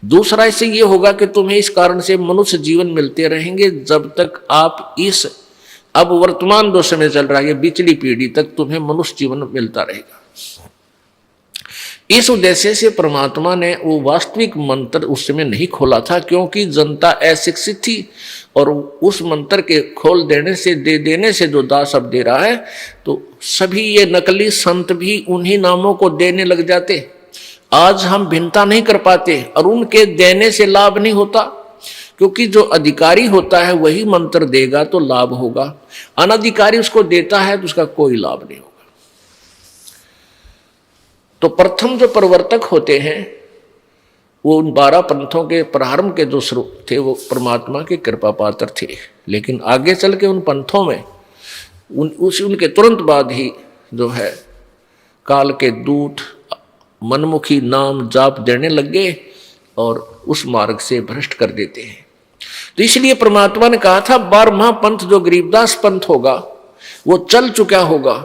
दूसरा इससे ये होगा कि तुम्हें इस कारण से मनुष्य जीवन मिलते रहेंगे जब तक आप इस अब वर्तमान जो समय चल रहा है पिछली पीढ़ी तक तुम्हें मनुष्य जीवन मिलता रहेगा। इस उद्देश्य से परमात्मा ने वो वास्तविक मंत्र उस समय नहीं खोला था, क्योंकि जनता अशिक्षित थी और उस मंत्र के खोल देने से दे देने से जो दास अब दे रहा है तो सभी ये नकली संत भी उन्हीं नामों को देने लग जाते। आज हम भिन्नता नहीं कर पाते और उनके देने से लाभ नहीं होता, क्योंकि जो अधिकारी होता है वही मंत्र देगा तो लाभ होगा, अनधिकारी उसको देता है तो उसका कोई लाभ नहीं होगा। तो प्रथम जो प्रवर्तक होते हैं वो उन 12 पंथों के प्रारंभ के जो स्रोत थे वो परमात्मा के कृपा पात्र थे, लेकिन आगे चल के उन पंथों में उनके तुरंत बाद ही जो है काल के दूत मनमुखी नाम जाप देने लग गए और उस मार्ग से भ्रष्ट कर देते हैं। तो इसलिए परमात्मा ने कहा था 12वां पंथ जो गरीबदास पंथ होगा वो चल चुका होगा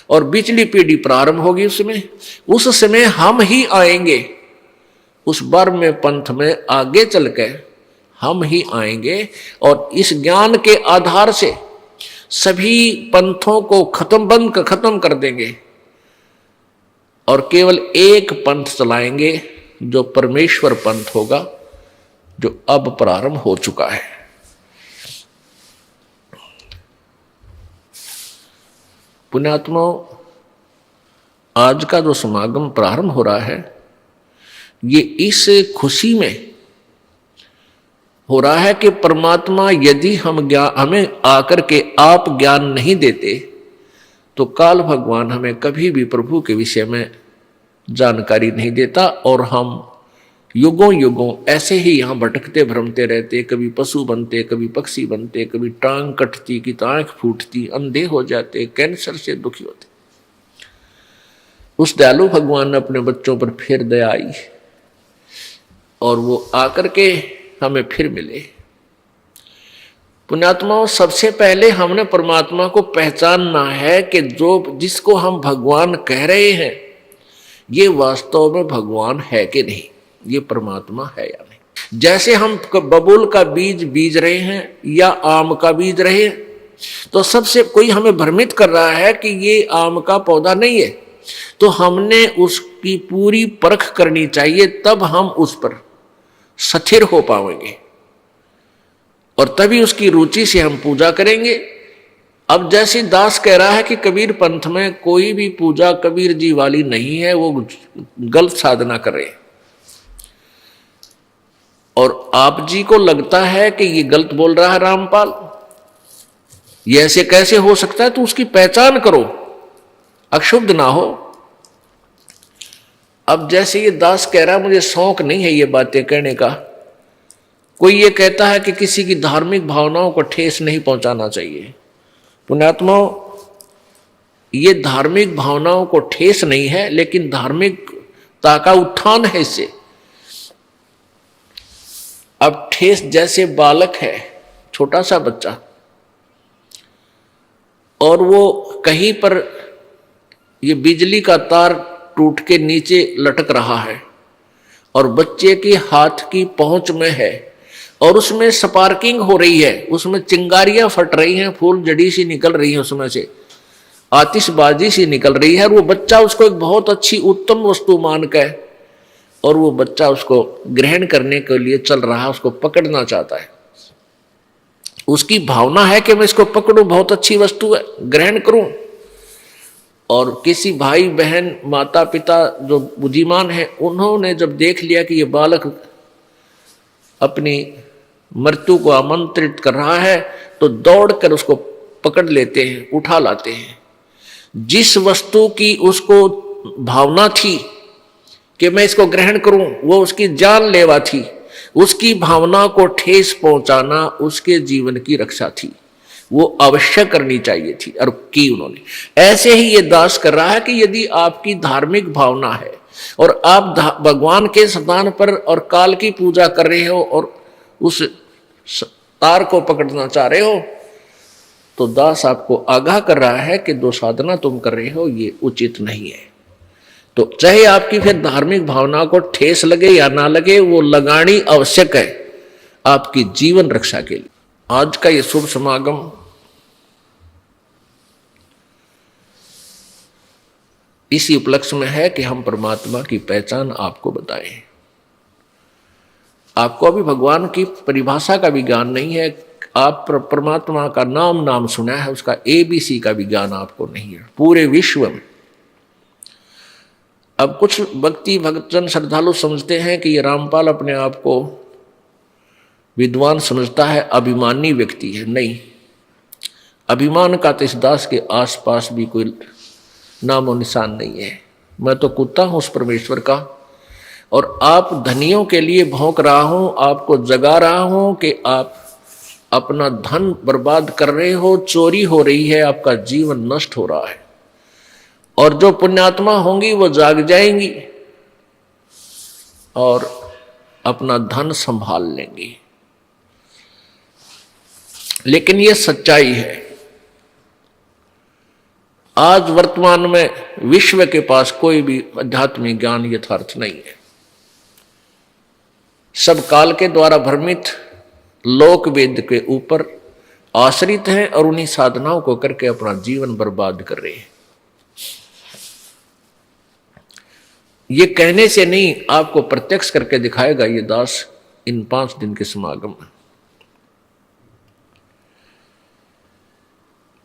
और बिचली पीढ़ी प्रारंभ होगी। उस समय हम ही आएंगे, उस 12वें पंथ में आगे चल के हम ही आएंगे और इस ज्ञान के आधार से सभी पंथों को खत्म कर देंगे और केवल एक पंथ चलाएंगे जो परमेश्वर पंथ होगा, जो अब प्रारंभ हो चुका है। पुण्यात्मा, आज का जो समागम प्रारंभ हो रहा है ये इस खुशी में हो रहा है कि परमात्मा यदि हमें आकर के आप ज्ञान नहीं देते तो काल भगवान हमें कभी भी प्रभु के विषय में जानकारी नहीं देता और हम युगों युगों ऐसे ही यहाँ भटकते भ्रमते रहते, कभी पशु बनते, कभी पक्षी बनते, कभी टांग कटती की तो आंख फूटती, अंधे हो जाते, कैंसर से दुखी होते। उस दयालु भगवान ने अपने बच्चों पर फिर दया आई और वो आकर के हमें फिर मिले। पुण्यात्माओं, सबसे पहले हमने परमात्मा को पहचानना है कि जिसको हम भगवान कह रहे हैं ये वास्तव में भगवान है कि नहीं, ये परमात्मा है या नहीं। जैसे हम बबूल का बीज बीज रहे हैं या आम का बीज रहे हैं तो सबसे कोई हमें भ्रमित कर रहा है कि ये आम का पौधा नहीं है, तो हमने उसकी पूरी परख करनी चाहिए, तब हम उस पर स्थिर हो पाएंगे और तभी उसकी रुचि से हम पूजा करेंगे। अब जैसे दास कह रहा है कि कबीर पंथ में कोई भी पूजा कबीर जी वाली नहीं है, वो गलत साधना कर रहे हैं और आप जी को लगता है कि ये गलत बोल रहा है रामपाल, ये ऐसे कैसे हो सकता है, तो उसकी पहचान करो, अक्षुब्ध ना हो। अब जैसे ये दास कह रहा है मुझे शौक नहीं है ये बातें कहने का, कोई ये कहता है कि किसी की धार्मिक भावनाओं को ठेस नहीं पहुंचाना चाहिए। पुण्यात्माओं, ये धार्मिक भावनाओं को ठेस नहीं है, लेकिन धार्मिकता का उत्थान है इससे। अब ठेस जैसे बालक है, छोटा सा बच्चा, और वो कहीं पर ये बिजली का तार टूट के नीचे लटक रहा है और बच्चे के हाथ की पहुंच में है और उसमें स्पार्किंग हो रही है, उसमें चिंगारियां फट रही हैं, फूल जड़ी सी निकल रही है, उसमें से आतिशबाजी सी निकल रही है और वो बच्चा उसको एक बहुत अच्छी उत्तम वस्तु मान के और वो बच्चा उसको ग्रहण करने के लिए चल रहा है, उसको पकड़ना चाहता है। उसकी भावना है कि मैं इसको पकड़ूं, बहुत अच्छी वस्तु है, ग्रहण करूं। और किसी भाई बहन माता पिता जो बुद्धिमान है उन्होंने जब देख लिया कि ये बालक अपनी मृत्यु को आमंत्रित कर रहा है तो दौड़कर उसको पकड़ लेते हैं, उठा लाते हैं। जिस वस्तु की उसको भावना थी कि मैं इसको ग्रहण करूं, वो उसकी जानलेवा थी, उसकी भावना को ठेस पहुंचाना उसके जीवन की रक्षा थी, वो अवश्य करनी चाहिए थी और की उन्होंने। ऐसे ही ये दास कर रहा है कि यदि आपकी धार्मिक भावना है और आप भगवान के स्थान पर और काल की पूजा कर रहे हो और उस तार को पकड़ना चाह रहे हो, तो दास आपको आगाह कर रहा है कि जो साधना तुम कर रहे हो ये उचित नहीं है। तो चाहे आपकी फिर धार्मिक भावना को ठेस लगे या ना लगे, वो लगानी आवश्यक है आपकी जीवन रक्षा के लिए। आज का ये शुभ समागम इसी उपलक्ष्य में है कि हम परमात्मा की पहचान आपको बताएं। आपको अभी भगवान की परिभाषा का भी ज्ञान नहीं है, आप परमात्मा का नाम सुना है, उसका ABC का भी ज्ञान आपको नहीं है पूरे विश्व में। अब कुछ भक्ति भक्तजन श्रद्धालु समझते हैं कि ये रामपाल अपने आप को विद्वान समझता है, अभिमानी व्यक्ति है। नहीं, अभिमान का तो इस दास के आसपास भी कोई नामो निशान नहीं है। मैं तो कुत्ता हूं उस परमेश्वर का, और आप धनियों के लिए भौंक रहा हूं, आपको जगा रहा हूं कि आप अपना धन बर्बाद कर रहे हो, चोरी हो रही है, आपका जीवन नष्ट हो रहा है। और जो पुण्यात्मा होंगी वो जाग जाएंगी और अपना धन संभाल लेंगी। लेकिन ये सच्चाई है। आज वर्तमान में विश्व के पास कोई भी आध्यात्मिक ज्ञान यथार्थ नहीं है। सब काल के द्वारा भ्रमित लोक वेद के ऊपर आश्रित हैं और उन्हीं साधनाओं को करके अपना जीवन बर्बाद कर रहे हैं। ये कहने से नहीं, आपको प्रत्यक्ष करके दिखाएगा ये दास इन 5 दिन के समागम में।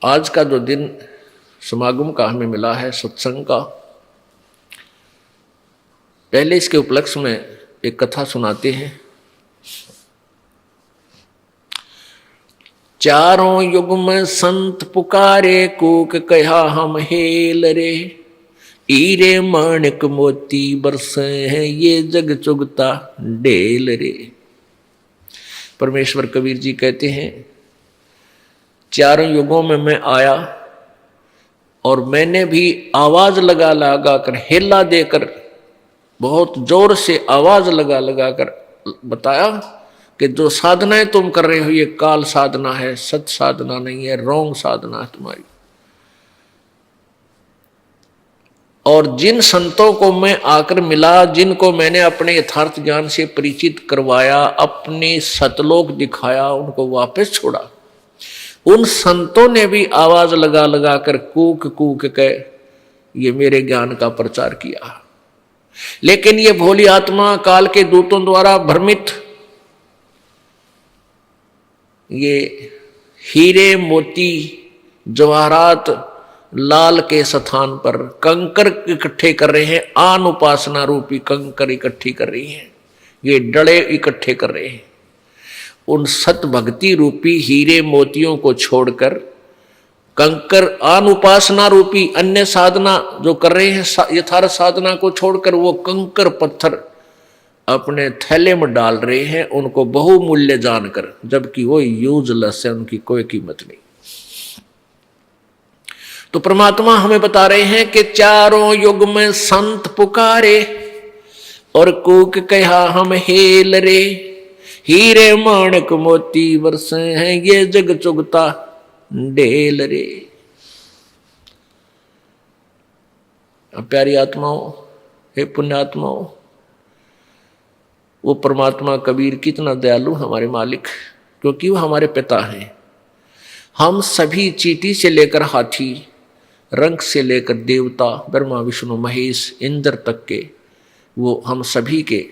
आज का जो दिन समागम का हमें मिला है सत्संग का, पहले इसके उपलक्ष्य में एक कथा सुनाते हैं। चारों युग में संत पुकारे, कूक कहा हम हेल रे, हीरे माणिक मोती बरसे हैं ये जग चुगता ढेल रे। परमेश्वर कबीर जी कहते हैं, चारों युगों में मैं आया और मैंने भी आवाज लगा लगा कर, हेला देकर, बहुत जोर से आवाज लगा लगा कर बताया कि जो साधनाएं तुम कर रहे हो ये काल साधना है, सत साधना नहीं है, रॉन्ग साधना है तुम्हारी। और जिन संतों को मैं आकर मिला, जिनको मैंने अपने यथार्थ ज्ञान से परिचित करवाया, अपने सतलोक दिखाया, उनको वापस छोड़ा, उन संतों ने भी आवाज लगा लगा कर कूक कूक के ये मेरे ज्ञान का प्रचार किया। लेकिन ये भोली आत्मा काल के दूतों द्वारा भ्रमित, ये हीरे मोती जवाहरात लाल के स्थान पर कंकर इकट्ठे कर रहे हैं, आन उपासना रूपी कंकर इकट्ठी कर रही हैं, ये डले इकट्ठे कर रहे हैं। उन सत भक्ति रूपी हीरे मोतियों को छोड़कर कंकर आन उपासना रूपी अन्य साधना जो कर रहे हैं, यथार्थ साधना को छोड़कर वो कंकर पत्थर अपने थैले में डाल रहे हैं, उनको बहुमूल्य जानकर, जबकि वो यूजलेस है, उनकी कोई कीमत नहीं। तो परमात्मा हमें बता रहे हैं कि चारों युग में संत पुकारे और कूक कहा हम हेल रे, हीरे माणिक मोती बरसे हैं ये जग चुगता ढेल रे। अब प्यारी आत्माओं, हे पुण्यात्माओं, वो परमात्मा कबीर कितना दयालु हमारे मालिक, क्योंकि वो हमारे पिता हैं। हम सभी चींटी से लेकर हाथी, रंग से लेकर देवता, ब्रह्मा विष्णु महेश इंद्र तक के, वो हम सभी के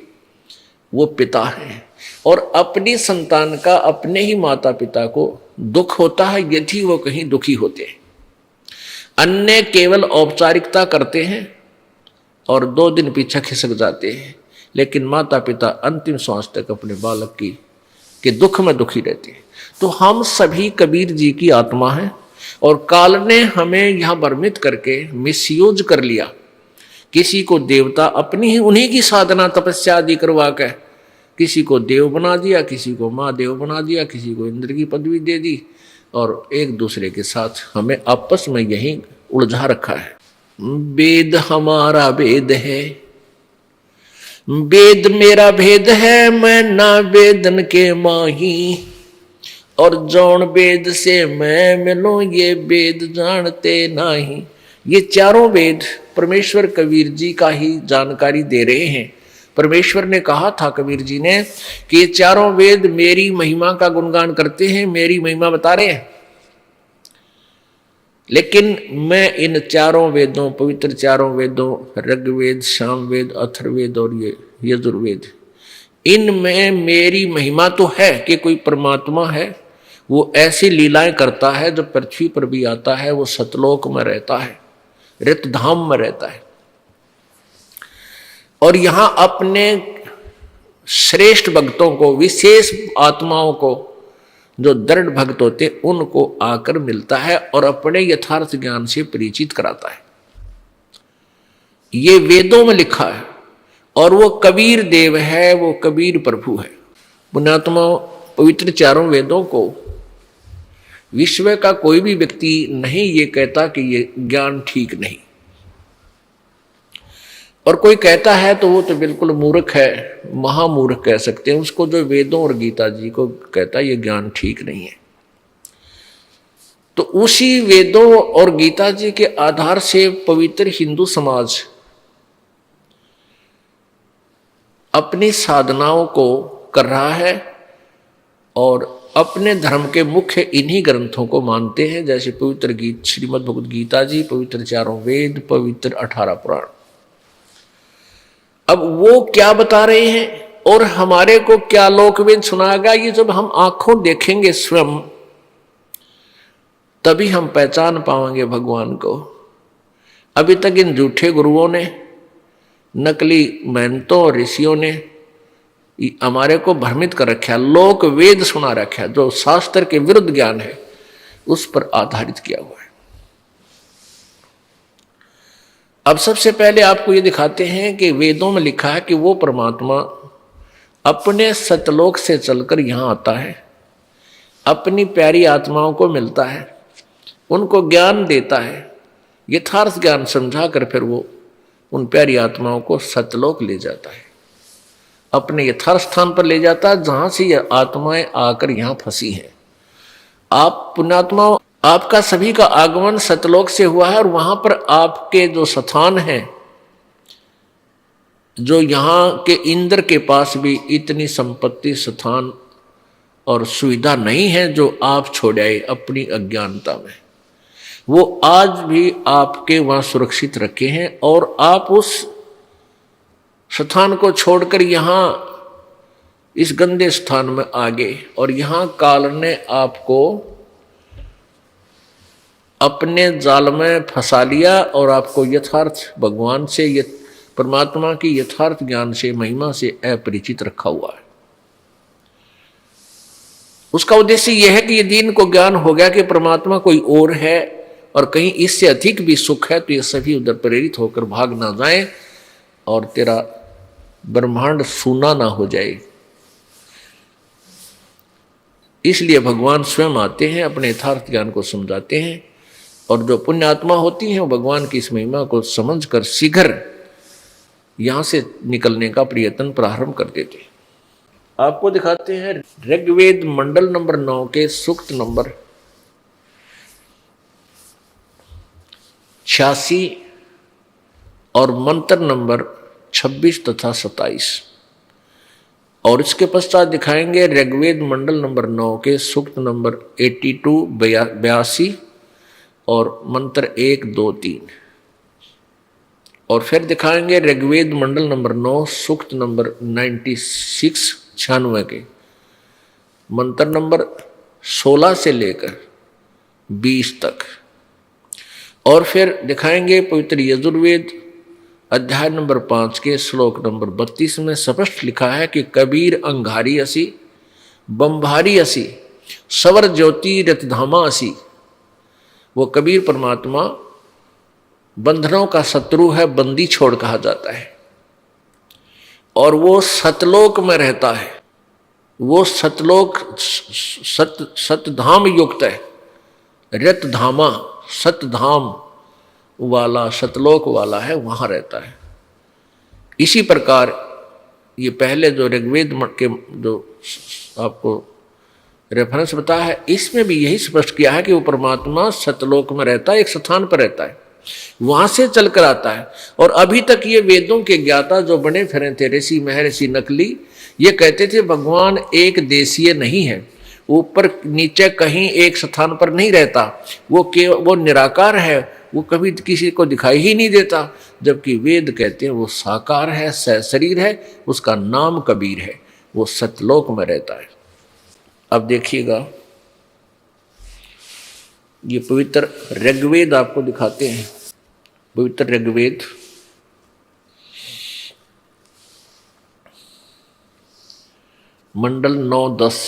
वो पिता हैं। और अपनी संतान का, अपने ही माता पिता को दुख होता है यदि वो कहीं दुखी होते हैं। अन्य केवल औपचारिकता करते हैं और 2 दिन पीछे खिसक जाते हैं, लेकिन माता पिता अंतिम श्वास तक अपने बालक के दुख में दुखी रहते हैं। तो हम सभी कबीर जी की आत्मा हैं और काल ने हमें यह भ्रमित करके मिसयूज कर लिया। किसी को देवता अपनी ही उन्हीं की साधना तपस्या आदि करवा के किसी को देव बना दिया, किसी को महादेव बना दिया, किसी को इंद्र की पदवी दे दी और एक दूसरे के साथ हमें आपस में यही उलझा रखा है। वेद हमारा वेद है, वेद मेरा भेद है, मैं ना वेदन के माही, और जौन वेद से मैं मिलूं ये वेद जानते नहीं। ये चारों वेद परमेश्वर कबीर जी का ही जानकारी दे रहे हैं। परमेश्वर ने कहा था कबीर जी ने कि ये चारों वेद मेरी महिमा का गुणगान करते हैं, मेरी महिमा बता रहे हैं। लेकिन मैं इन चारों वेदों, पवित्र चारों वेदों, ऋग्वेद, सामवेद, अथर्ववेद और ये यजुर्वेद, इनमें मेरी महिमा तो है कि कोई परमात्मा है, वो ऐसी लीलाएं करता है, जब पृथ्वी पर भी आता है वो सतलोक में रहता है, रितधाम में रहता है, और यहां अपने श्रेष्ठ भक्तों को, विशेष आत्माओं को, जो दृढ़ भक्त होते उनको आकर मिलता है और अपने यथार्थ ज्ञान से परिचित कराता है। ये वेदों में लिखा है और वो कबीर देव है, वो कबीर प्रभु है। पुण्यात्मा, पवित्र चारों वेदों को विश्व का कोई भी व्यक्ति नहीं ये कहता कि ये ज्ञान ठीक नहीं, और कोई कहता है तो वो तो बिल्कुल मूर्ख है, महामूर्ख कह सकते हैं उसको, जो वेदों और गीता जी को कहता है ये ज्ञान ठीक नहीं है। तो उसी वेदों और गीता जी के आधार से पवित्र हिंदू समाज अपनी साधनाओं को कर रहा है और अपने धर्म के मुख्य इन्हीं ग्रंथों को मानते हैं, जैसे पवित्र गीत, श्रीमद् भगवद गीता जी, पवित्र चारों वेद, पवित्र 18 पुराण। अब वो क्या बता रहे हैं और हमारे को क्या लोकवेद सुनाएगा, ये जब हम आंखों देखेंगे स्वयं, तभी हम पहचान पाएंगे भगवान को। अभी तक इन झूठे गुरुओं ने, नकली महंतों और ऋषियों ने हमारे को भ्रमित कर रखा है, लोक वेद सुना रखा है, जो शास्त्र के विरुद्ध ज्ञान है उस पर आधारित किया हुआ है। अब सबसे पहले आपको ये दिखाते हैं कि वेदों में लिखा है कि वो परमात्मा अपने सतलोक से चलकर यहाँ आता है, अपनी प्यारी आत्माओं को मिलता है, उनको ज्ञान देता है, यथार्थ ज्ञान समझा कर फिर वो उन प्यारी आत्माओं को सतलोक ले जाता है, अपने यथार्थ स्थान पर ले जाता है जहां से ये आत्माएं आकर यहाँ फंसी हैं। आप पुण्यात्माओं, आपका सभी का आगमन सतलोक से हुआ है और वहां पर आपके जो स्थान हैं, जो यहाँ के इंद्र के पास भी इतनी संपत्ति, स्थान और सुविधा नहीं है जो आप छोड़ आए अपनी अज्ञानता में, वो आज भी आपके वहां सुरक्षित रखे हैं और आप उस स्थान को छोड़कर यहाँ इस गंदे स्थान में आ गए और यहाँ काल ने आपको अपने जाल में फंसा लिया और आपको यथार्थ भगवान से, परमात्मा की यथार्थ ज्ञान से, महिमा से अपरिचित रखा हुआ है। उसका उद्देश्य यह है कि ये दीन को ज्ञान हो गया कि परमात्मा कोई और है और कहीं इससे अधिक भी सुख है, तो ये सभी उधर प्रेरित होकर भाग ना जाएं और तेरा ब्रह्मांड सूना ना हो जाए। इसलिए भगवान स्वयं आते हैं, अपने यथार्थ ज्ञान को समझाते हैं और जो पुण्य आत्मा होती हैं वो भगवान की इस महिमा को समझकर शीघ्र यहां से निकलने का प्रयत्न प्रारंभ कर देते हैं। आपको दिखाते हैं ऋग्वेद मंडल नंबर 9 के सूक्त नंबर 86 और मंत्र नंबर 26 तथा 27, और इसके पश्चात दिखाएंगे ऋग्वेद मंडल नंबर 9 के सूक्त नंबर 82, 82 और मंत्र 1, 2, 3, और फिर दिखाएंगे ऋग्वेद मंडल नंबर 9 सूक्त नंबर 96, 96 के मंत्र नंबर 16 से लेकर 20 तक, और फिर दिखाएंगे पवित्र यजुर्वेद अध्याय नंबर 5 के श्लोक नंबर 32 में स्पष्ट लिखा है कि कबीर अंगारी असी, बंभारी असी, सवर ज्योति रतधामा असी, वो कबीर परमात्मा बंधनों का शत्रु है, बंदी छोड़ कहा जाता है, और वो सतलोक में रहता है। वो सतलोक सतधाम युक्त है, रत धामा सतधाम वाला सतलोक वाला है, वहां रहता है। इसी प्रकार ये पहले जो ऋग्वेद के जो आपको रेफरेंस बताया है, इसमें भी यही स्पष्ट किया है कि वो परमात्मा सतलोक में रहता है, एक स्थान पर रहता है, वहां से चलकर आता है। और अभी तक ये वेदों के ज्ञाता जो बने फिरे थे, ऋषि महर्षि नकली, ये कहते थे भगवान एक देशीय नहीं है, ऊपर नीचे कहीं एक स्थान पर नहीं रहता, वो निराकार है, वो कभी किसी को दिखाई ही नहीं देता। जबकि वेद कहते हैं वो साकार है, सशरीर है, उसका नाम कबीर है, वो सतलोक में रहता है। अब देखिएगा, ये पवित्र ऋग्वेद आपको दिखाते हैं। पवित्र ऋग्वेद मंडल 9-10,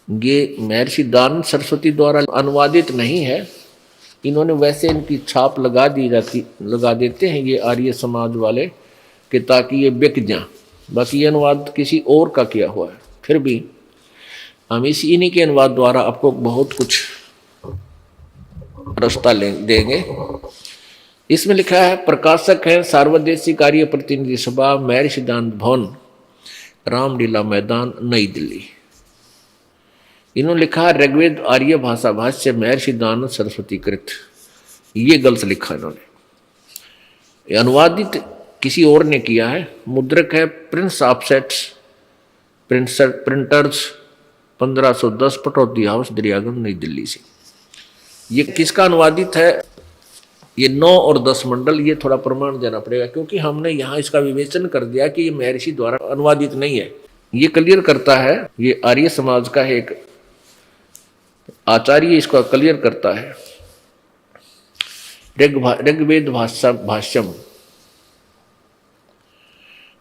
ये महर्षि दानंद सरस्वती द्वारा अनुवादित नहीं है, इन्होंने वैसे इनकी छाप लगा देते हैं ये आर्य समाज वाले कि ताकि ये बिक जाए। बाकी ये अनुवाद किसी और का किया हुआ है, फिर भी हम इन्हीं के अनुवाद द्वारा आपको बहुत कुछ रास्ता देंगे। इसमें लिखा है, प्रकाशक है सार्वदेशिक आर्य प्रतिनिधि सभा, महर्षि दानंद भवन, रामलीला मैदान, नई दिल्ली। इन्होंने लिखा ऋग्वेद आर्य भाषा भाष्य महर्षि दानंद सरस्वती कृत। ये गलत लिखा इन्होंने, अनुवादित किसी और ने किया है। मुद्रक है Prince offsets printers 1510, Pataudi house, Daryaganj, नई दिल्ली से। ये किसका अनुवादित है? ये 9 और 10 मंडल, ये थोड़ा प्रमाण देना पड़ेगा, क्योंकि हमने यहाँ इसका विवेचन कर दिया कि ये महर्षि द्वारा अनुवादित नहीं है। ये क्लियर करता है, ये आर्य समाज का एक आचार्य इसका क्लियर करता है। ऋग्वेद भाष्यम,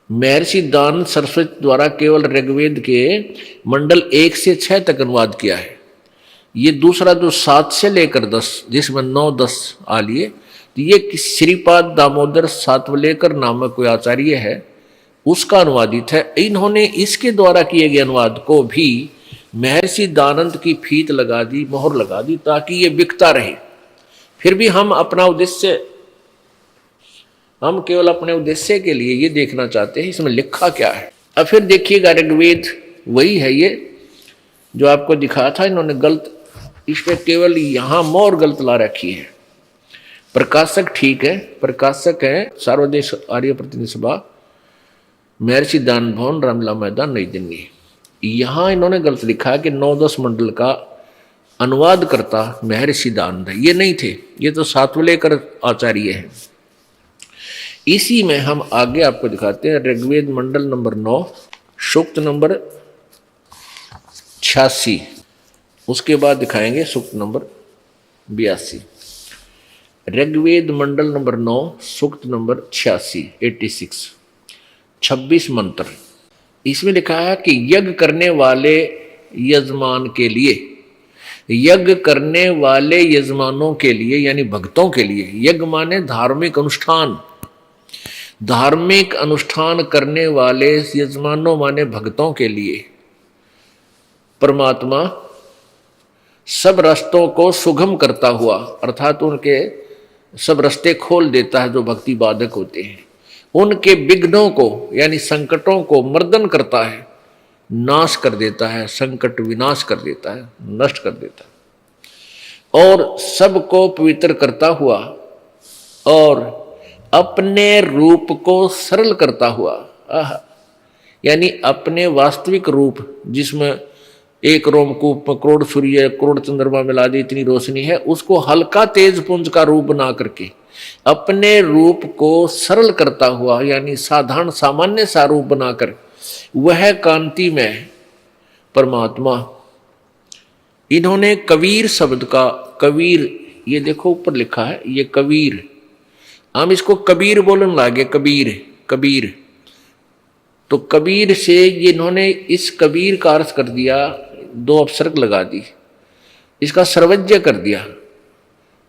महर्षि दानंद सरस्वती द्वारा केवल ऋग्वेद के मंडल 1 से 6 तक अनुवाद किया है। ये दूसरा जो 7 से लेकर 10, जिसमें 9-10 आ लिए, तो ये श्रीपाद दामोदर सातवलेकर नामक कोई आचार्य है, उसका अनुवादित है। इन्होंने इसके द्वारा किए गए अनुवाद को भी महर्षि दानंद की फीत लगा दी, मोहर लगा दी, ताकि ये बिकता रहे। फिर भी हम केवल अपने उद्देश्य के लिए ये देखना चाहते हैं इसमें लिखा क्या है। अब फिर देखिएगा, ऋग्वेद वही है ये जो आपको दिखाया था, इन्होंने गलत, इस पे केवल यहाँ मोहर गलत ला रखी है। प्रकाशक ठीक है, प्रकाशक है सार्वदेश आर्य प्रतिनिधि सभा, महर्षि दानंद भवन, रामलीला मैदान, नई दिल्ली। यहाँ इन्होंने गलत लिखा है कि 9-10 मंडल का अनुवाद करता महर्षि दानंद है, ये नहीं थे, ये तो सातवलेकर आचार्य हैं। इसी में हम आगे आपको दिखाते हैं ऋग्वेद मंडल नंबर 9, सूक्त नंबर 86, उसके बाद दिखाएंगे सूक्त नंबर 82। ऋग्वेद मंडल नंबर 9, सूक्त नंबर 86, 26 मंत्र। इसमें लिखा है कि यज्ञ करने वाले यजमान के लिए, यज्ञ करने वाले यजमानों के लिए यानी भक्तों के लिए, यज्ञ माने धार्मिक अनुष्ठान, धार्मिक अनुष्ठान करने वाले यजमानों माने भक्तों के लिए परमात्मा सब रास्तों को सुगम करता हुआ, अर्थात उनके सब रास्ते खोल देता है जो भक्ति बाधक होते हैं, उनके विघ्नों को यानी संकटों को मर्दन करता है, नाश कर देता है, संकट विनाश कर देता है, नष्ट कर देता है, और सबको पवित्र करता हुआ और अपने रूप को सरल करता हुआ, यानी अपने वास्तविक रूप जिसमें एक रोमकूप में करोड़ सूर्य करोड़ चंद्रमा मिला दी इतनी रोशनी है, उसको हल्का तेज पुंज का रूप बना करके अपने रूप को सरल करता हुआ यानी साधारण सामान्य सा रूप बनाकर वह कांति में परमात्मा, इन्होंने कबीर शब्द का, कबीर ये देखो ऊपर लिखा है, ये कबीर, हम इसको कबीर बोलने लगे, कबीर कबीर, तो कबीर से ये इन्होंने इस कबीर का अर्थ कर दिया, 2 अपसर्ग लगा दी, इसका सर्वज्ञ कर दिया।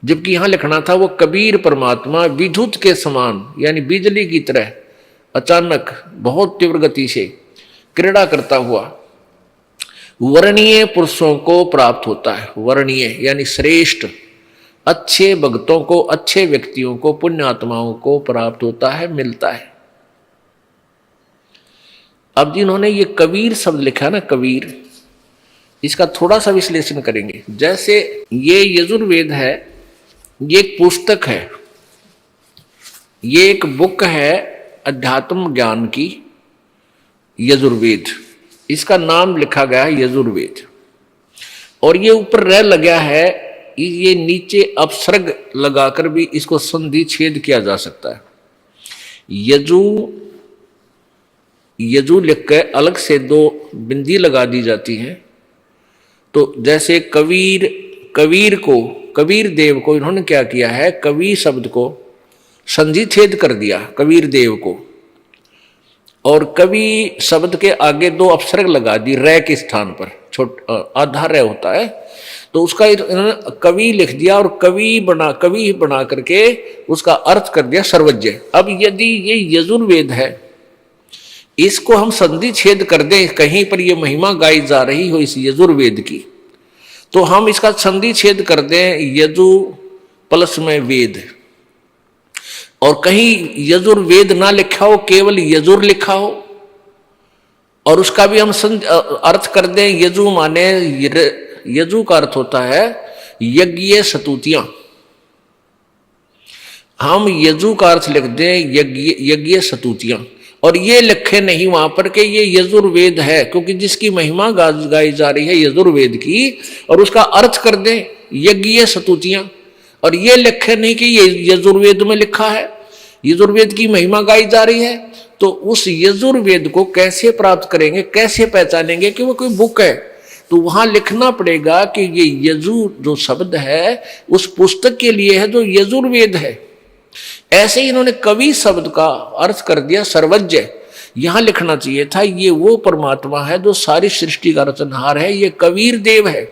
जबकि यहां लिखना था वो कबीर परमात्मा विद्युत के समान, यानी बिजली की तरह अचानक बहुत तीव्र गति से क्रीड़ा करता हुआ वर्णीय पुरुषों को प्राप्त होता है। वर्णीय यानी श्रेष्ठ, अच्छे भक्तों को, अच्छे व्यक्तियों को, पुण्यात्माओं को प्राप्त होता है, मिलता है। अब जिन्होंने ये कबीर शब्द लिखा ना, कबीर, इसका थोड़ा सा विश्लेषण करेंगे। जैसे ये यजुर्वेद है, ये एक पुस्तक है, ये एक बुक है अध्यात्म ज्ञान की, यजुर्वेद, इसका नाम लिखा गया है यजुर्वेद। और ये ऊपर रह लगा है, ये नीचे अपसर्ग लगाकर भी इसको संधि छेद किया जा सकता है। यजु यजु लिख के अलग से 2 बिंदी लगा दी जाती है। तो जैसे कबीर, कबीर को, कबीर देव को इन्होंने क्या किया है, कवि शब्द को संधि छेद कर दिया, कबीर देव को, और कवि शब्द के आगे 2 अपसर्ग लगा दी रै के स्थान पर, आधा रै होता है, तो उसका इन्होंने कवि लिख दिया और कवि बना करके उसका अर्थ कर दिया सर्वज्ञ। अब यदि ये यजुर्वेद है, इसको हम संधि छेद कर दें, कहीं पर ये महिमा गाई जा रही हो इस यजुर्वेद की, तो हम इसका संधि छेद कर दें यजु प्लस में वेद, और कहीं यजुर्वेद ना लिखा हो, केवल यजुर लिखा हो, और उसका भी हम अर्थ कर दें यजु माने, यजु का अर्थ होता है यज्ञ स्तुतियां, हम यजु का अर्थ लिख दें यज्ञ स्तुतियां, और ये लिखे नहीं वहां पर कि ये यजुर्वेद है, क्योंकि जिसकी महिमा गाई जा रही है यजुर्वेद की, और उसका अर्थ कर दें यज्ञ स्तुतियां, और ये लिखे नहीं कि ये यजुर्वेद में लिखा है, यजुर्वेद की महिमा गाई जा रही है। तो उस यजुर्वेद को कैसे प्राप्त करेंगे, कैसे पहचानेंगे कि वो कोई बुक है? तो वहां लिखना पड़ेगा कि ये यजु जो शब्द है उस पुस्तक के लिए है जो यजुर्वेद है। ऐसे ही इन्होंने कवि शब्द का अर्थ कर दिया सर्वज्ञ। यहां लिखना चाहिए था ये वो परमात्मा है जो सारी सृष्टि का रचनहार है, ये कबीर देव है।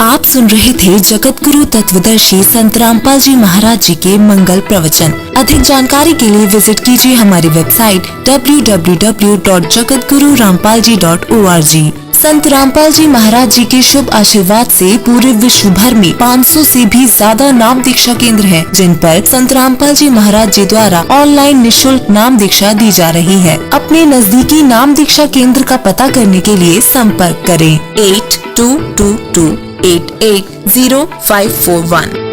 आप सुन रहे थे जगत गुरु तत्वदर्शी संत रामपाल जी महाराज जी के मंगल प्रवचन। अधिक जानकारी के लिए विजिट कीजिए हमारी वेबसाइट www.jagatgururampalji.org। संत रामपाल जी महाराज जी के शुभ आशीर्वाद से पूरे विश्व भर में 500 से भी ज्यादा नाम दीक्षा केंद्र हैं, जिन पर संत रामपाल जी महाराज जी द्वारा ऑनलाइन निशुल्क नाम दीक्षा दी जा रही है। अपने नजदीकी नाम दीक्षा केंद्र का पता करने के लिए संपर्क करें 8222880541।